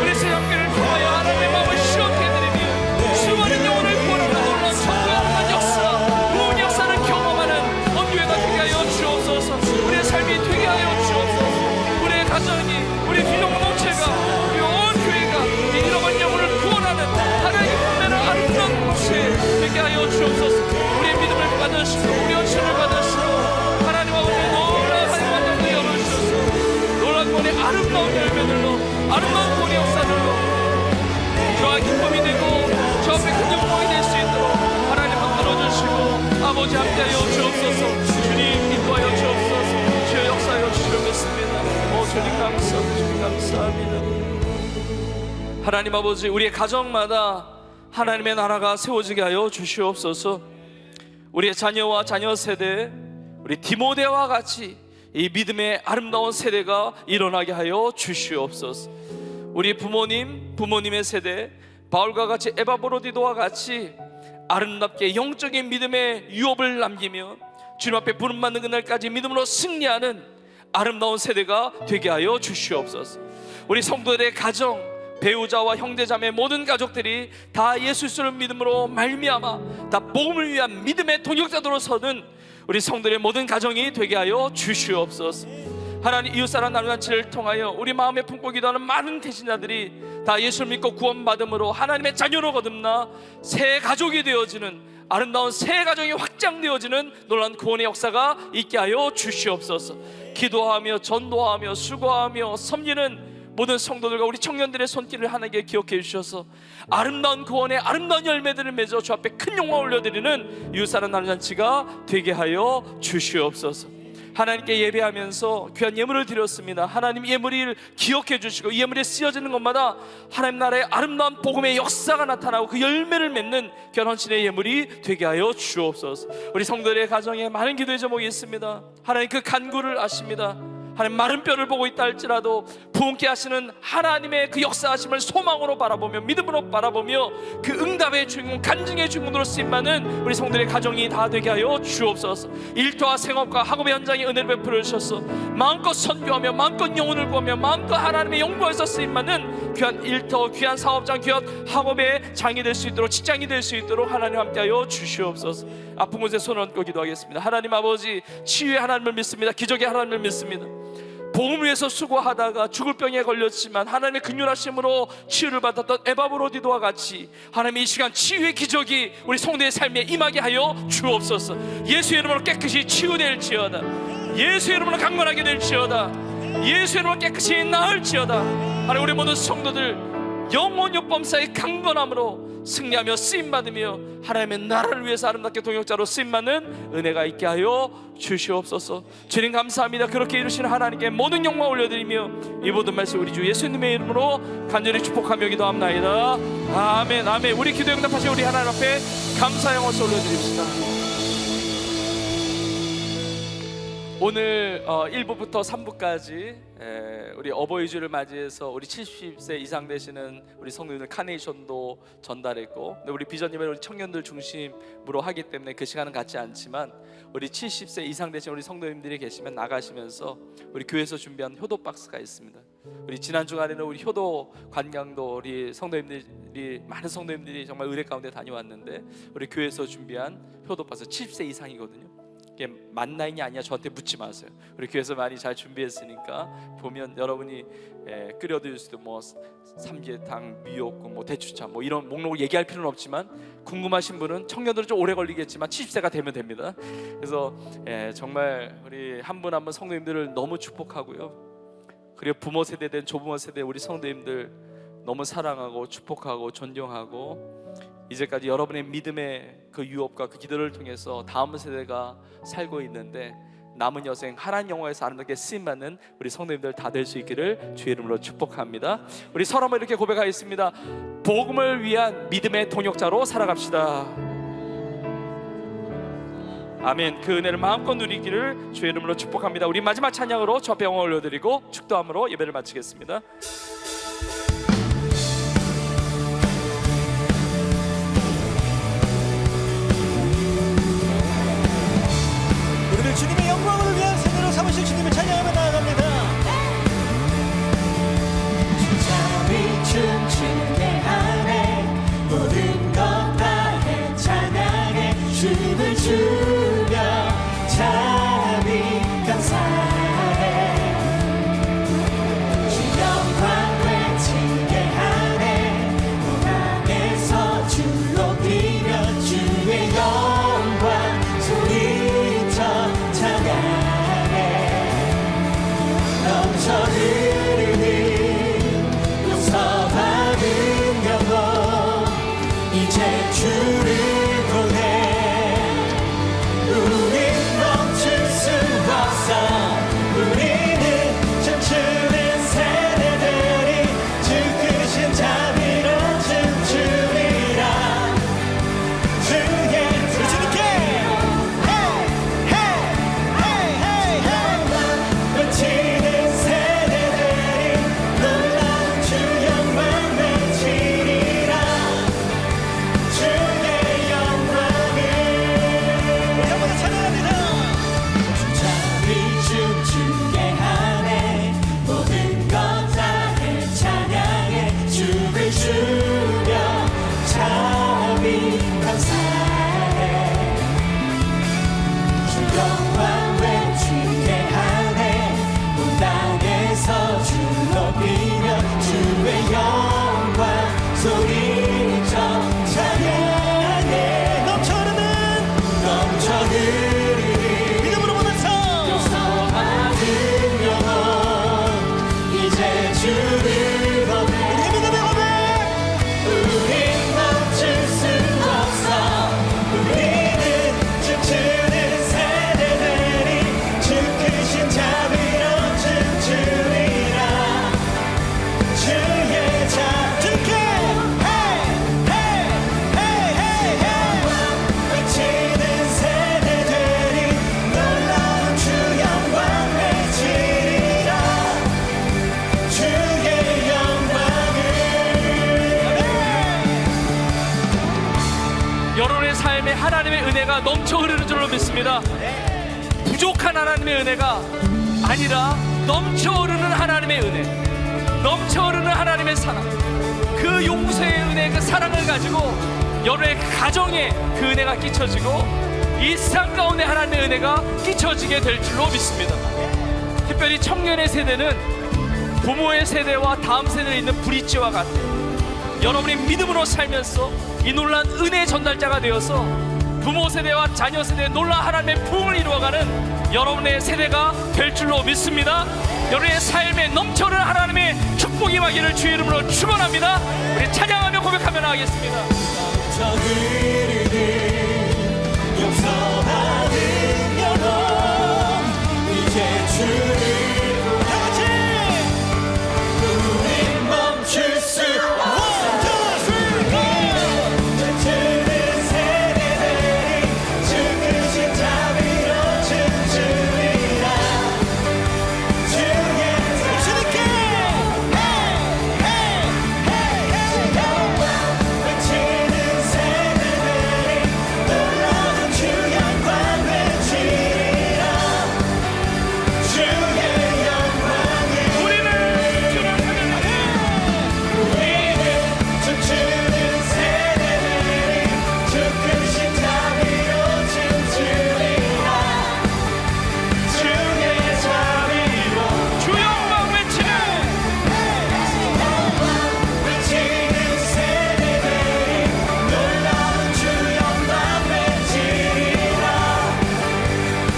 우리 세상교회를 통하여 하나님의 마음을 시원케 해드리며 수많은 영혼을 구원하는 놀라운 천국의 역사 좋은 역사를 경험하는 언교회가 되게 하여 주옵소서. 우리의 삶이 되게 하여 주옵소서. 우리의 가정이 우리 비동무 받으시고 우리 헌신을 받으시고 하나님 아버지 놀라운 하나님 완전히 열어주셔서 놀라운 구원의 아름다운 열매들로 아름다운 구원의 역사들로 저와 기쁨이 되고 저 앞에 큰 영광이 될 수 있도록 하나님 만들어주시고 아버지 함께하여 주옵소서. 주님 인도하여 주옵소서. 주여 역사하여 주시겠습니다. 주님 감사합니다. 주님 감사합니다. 하나님 아버지 우리의 가정마다 하나님의 나라가 세워지게 하여 주시옵소서. 우리의 자녀와 자녀 세대 우리 디모데와 같이 이 믿음의 아름다운 세대가 일어나게 하여 주시옵소서. 우리 부모님의 세대 바울과 같이 에바브로디도와 같이 아름답게 영적인 믿음의 유업을 남기며 주님 앞에 부름받는 그날까지 믿음으로 승리하는 아름다운 세대가 되게 하여 주시옵소서. 우리 성도들의 가정 배우자와 형제자매 모든 가족들이 다 예수를 믿음으로 말미암아 다 복음을 위한 믿음의 동역자들로 서는 우리 성도들의 모든 가정이 되게 하여 주시옵소서. 하나님 이웃사랑 나눔잔치를 통하여 우리 마음에 품고 기도하는 많은 대신자들이 다 예수를 믿고 구원받음으로 하나님의 자녀로 거듭나 새 가족이 되어지는 아름다운 새 가정이 확장되어지는 놀라운 구원의 역사가 있게 하여 주시옵소서. 기도하며 전도하며 수고하며 섬기는 모든 성도들과 우리 청년들의 손길을 하나님께 기억해 주셔서 아름다운 구원의 아름다운 열매들을 맺어 주 앞에 큰 영광을 올려드리는 이웃사랑 나눔잔치가 되게 하여 주시옵소서. 하나님께 예배하면서 귀한 예물을 드렸습니다. 하나님 예물을 기억해 주시고 이 예물이 쓰여지는 것마다 하나님 나라의 아름다운 복음의 역사가 나타나고 그 열매를 맺는 귀한 헌신의 예물이 되게 하여 주옵소서. 우리 성도들의 가정에 많은 기도의 제목이 있습니다. 하나님 그 간구를 아십니다. 하나님 마른 뼈를 보고 있다 할지라도 부흥케 하시는 하나님의 그 역사하심을 소망으로 바라보며 믿음으로 바라보며 그 응답의 주인공 간증의 주인공으로 쓰임받는 우리 성도들의 가정이 다 되게 하여 주옵소서. 일터와 생업과 학업의 현장에 은혜를 베풀어 주셔서 마음껏 선교하며 마음껏 영혼을 구하며 마음껏 하나님의 영광에서 쓰임받는 귀한 일터 귀한 사업장 귀한 학업의 장이 될 수 있도록 직장이 될 수 있도록 하나님 함께하여 주시옵소서. 아픈 곳에 손을 얹고 기도하겠습니다. 하나님 아버지 치유의 하나님을 믿습니다. 기적의 하나님을 믿습니다. 복음을 위해서 수고하다가 죽을 병에 걸렸지만 하나님의 긍휼하심으로 치유를 받았던 에바브로디도와 같이 하나님 이 시간 치유의 기적이 우리 성도의 삶에 임하게 하여 주옵소서. 예수의 이름으로 깨끗이 치유될지어다. 예수의 이름으로 강건하게 될지어다. 예수의 이름으로 깨끗이 나을지어다. 하나님 우리 모든 성도들 영혼요법사의 강건함으로 승리하며 쓰임받으며 하나님의 나라를 위해서 아름답게 동역자로 쓰임받는 은혜가 있게 하여 주시옵소서. 주님 감사합니다. 그렇게 이루시는 하나님께 모든 영광 올려드리며 이 모든 말씀 우리 주 예수님의 이름으로 간절히 축복하며 기도합나이다. 아멘 아멘. 우리 기도 응답하신 우리 하나님 앞에 감사 영광을 올려드립시다. 오늘 1부부터 3부까지 우리 어버이주를 맞이해서 우리 70세 이상 되시는 우리 성도님들 카네이션도 전달했고, 우리 비전 예배를 우리 청년들 중심으로 하기 때문에 그 시간은 같지 않지만 우리 70세 이상 되신 우리 성도님들이 계시면 나가시면서 우리 교회에서 준비한 효도 박스가 있습니다. 우리 지난 주간에는 우리 효도 관광도 우리 성도님들이 많은 성도님들이 정말 의뢰 가운데 다녀왔는데 우리 교회에서 준비한 효도 박스 70세 이상이거든요. 이게 만나인이 아니야 저한테 묻지 마세요. 우리 교회에서 많이 잘 준비했으니까 보면 여러분이 끓여 드실 수도 뭐 삼계탕, 미역국, 뭐 대추차 뭐 이런 목록을 얘기할 필요는 없지만 궁금하신 분은 청년들은 좀 오래 걸리겠지만 70세가 되면 됩니다. 그래서 정말 우리 한 분 한 분 성도님들을 너무 축복하고요. 그리고 부모 세대 된 조부모 세대 우리 성도님들 너무 사랑하고 축복하고 존경하고 이제까지 여러분의 믿음의 그 유업과 그 기도를 통해서 다음 세대가 살고 있는데 남은 여생 하나님 영화에서 아름답게 쓰임받는 우리 성도님들 다 될 수 있기를 주의 이름으로 축복합니다. 우리 서로 한번 이렇게 고백하겠습니다. 복음을 위한 믿음의 동역자로 살아갑시다. 아멘. 그 은혜를 마음껏 누리기를 주의 이름으로 축복합니다. 우리 마지막 찬양으로 저 앞에 영광을 올려드리고 축도함으로 예배를 마치겠습니다. 주님의 영광을 위한 생애로 삼으실 주님을 찬양하며 나아갑니다. 잠이 춤추게 하네 모든 것 다해 찬양해 춤을 추며 잠이 감사해 주 영광 이제 주를 보내 우린 멈출 수 없어 우리는 춤추는 세대들이 주 크신 자비로 춤추리라 주의 주님께 외치는 세대들이 놀라운 주 영광 외치리라 주의 영광을 한번 찬양합니다. 주 자비 춤추게 하네 모든 것 다해 찬양해 주를 주며 자비 감사해 주 영광 외치게 하네 온 땅에서 주 높이며 주의 영광 소리쳐 찬양해 넘쳐흐르는 믿음으로 보면서 용서받은 영혼 이제 주를 보내 우리의 믿음의 고백 우린 멈출 수 없어 우리는 춤추는 세대들이 주 크신 자비로 춤추리라 주의 자주께 외치는 세대들이 놀라운 주 영광 외치리라 주의 영광을 여러분의 삶에 하나님의 은혜가 넘쳐 흐르는 줄로 믿습니다. 부족한 하나님의 은혜가 아니라 넘쳐 흐르는 하나님의 은혜, 넘쳐 흐르는 하나님의 사랑, 그 용서의 은혜, 그 사랑을 가지고 여러분의 가정에 그 은혜가 끼쳐지고 이 세상 가운데 하나님의 은혜가 끼쳐지게 될 줄로 믿습니다. 특별히 청년의 세대는 부모의 세대와 다음 세대에 있는 브릿지와 같아요. 여러분이 믿음으로 살면서 이 놀라운 은혜의 전달자가 되어서 부모 세대와 자녀 세대의 놀라운 하나님의 부흥을 이루어가는 여러분의 세대가 될 줄로 믿습니다. 여러분의 삶에 넘쳐흐르는 하나님의 축복이 임하기를 주의 이름으로 축원합니다. 우리 찬양하며 고백하며 나가겠습니다. 용서받은 영혼 이제 주를 다같이 우린 멈출 수 없어 춤추는 세대들이 주 크신 자비로 춤추리라 주의 주님께 외치는 세대들이 놀라운 주 영광 외치리라 주의 영광을 우리는 춤추는 세대들이 주 크신 자비로 춤추리라 주의 자비로 주 영광 외치는 세대들이 놀라운 주 영광 외치리라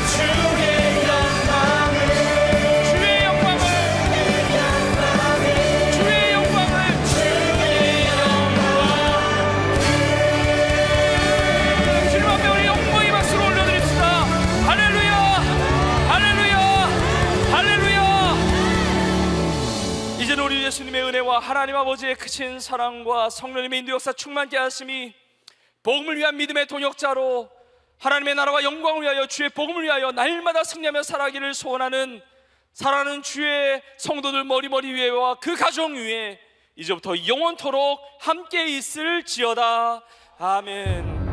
주의 영광을 주의 영광을 주의 영광을 주님 앞에 우리 영광의 박수를 올려드립시다. 할렐루야 할렐루야 할렐루야. 이제는 우리 예수님의 은혜와 하나님 아버지의 크신 사랑과 성령님의 인도 역사 충만케 하심이 복음을 위한 믿음의 동역자로 하나님의 나라와 영광을 위하여 주의 복음을 위하여 날마다 승리하며 살아가기를 소원하는 사랑하는 주의 성도들 머리머리 위에와 그 가정 위에 이제부터 영원토록 함께 있을지어다. 아멘.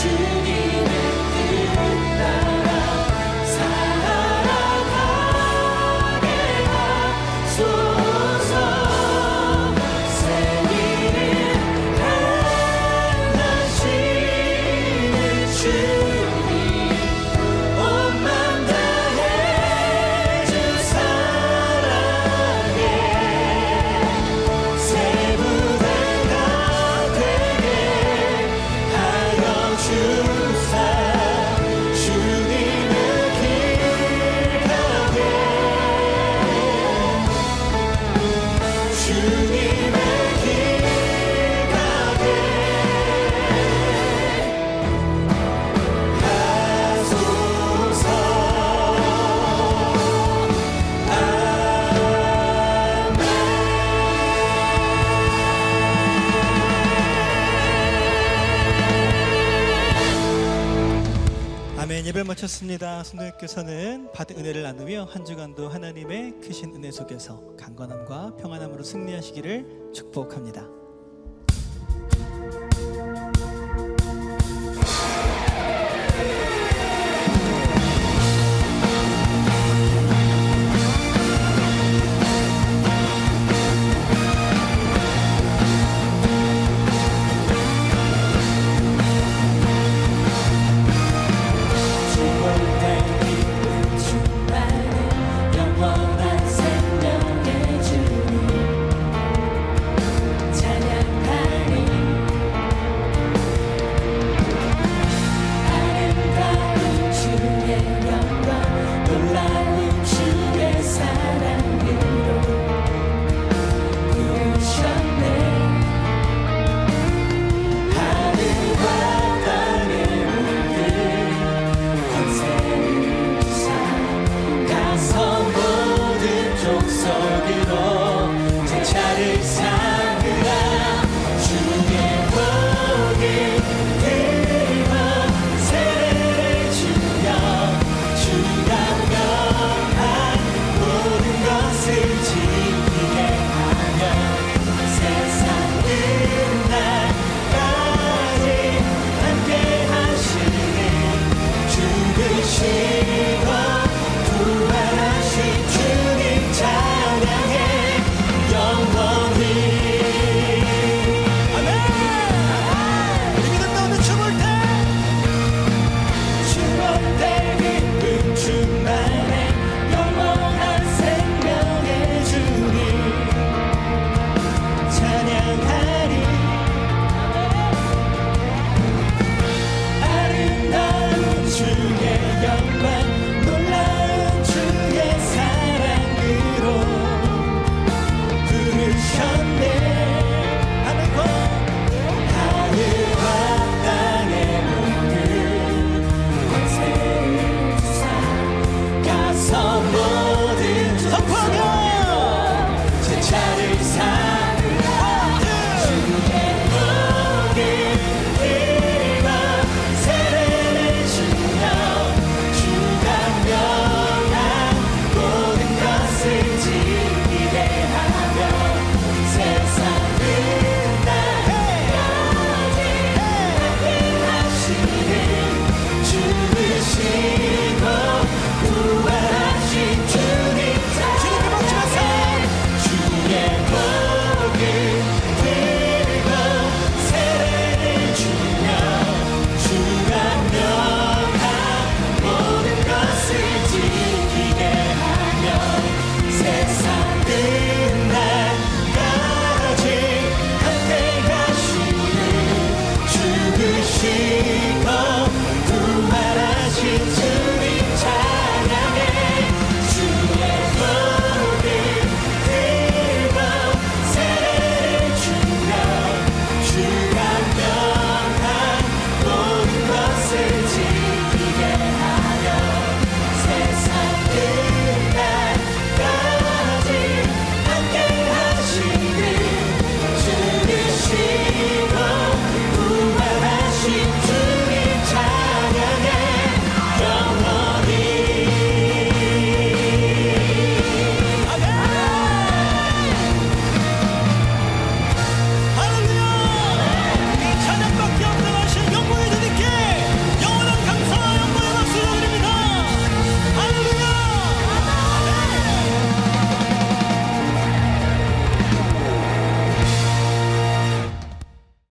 주님의 뜻 따라 살아 수고하셨습니다. 순도님께서는 받은 은혜를 나누며 한 주간도 하나님의 크신 은혜 속에서 강건함과 평안함으로 승리하시기를 축복합니다.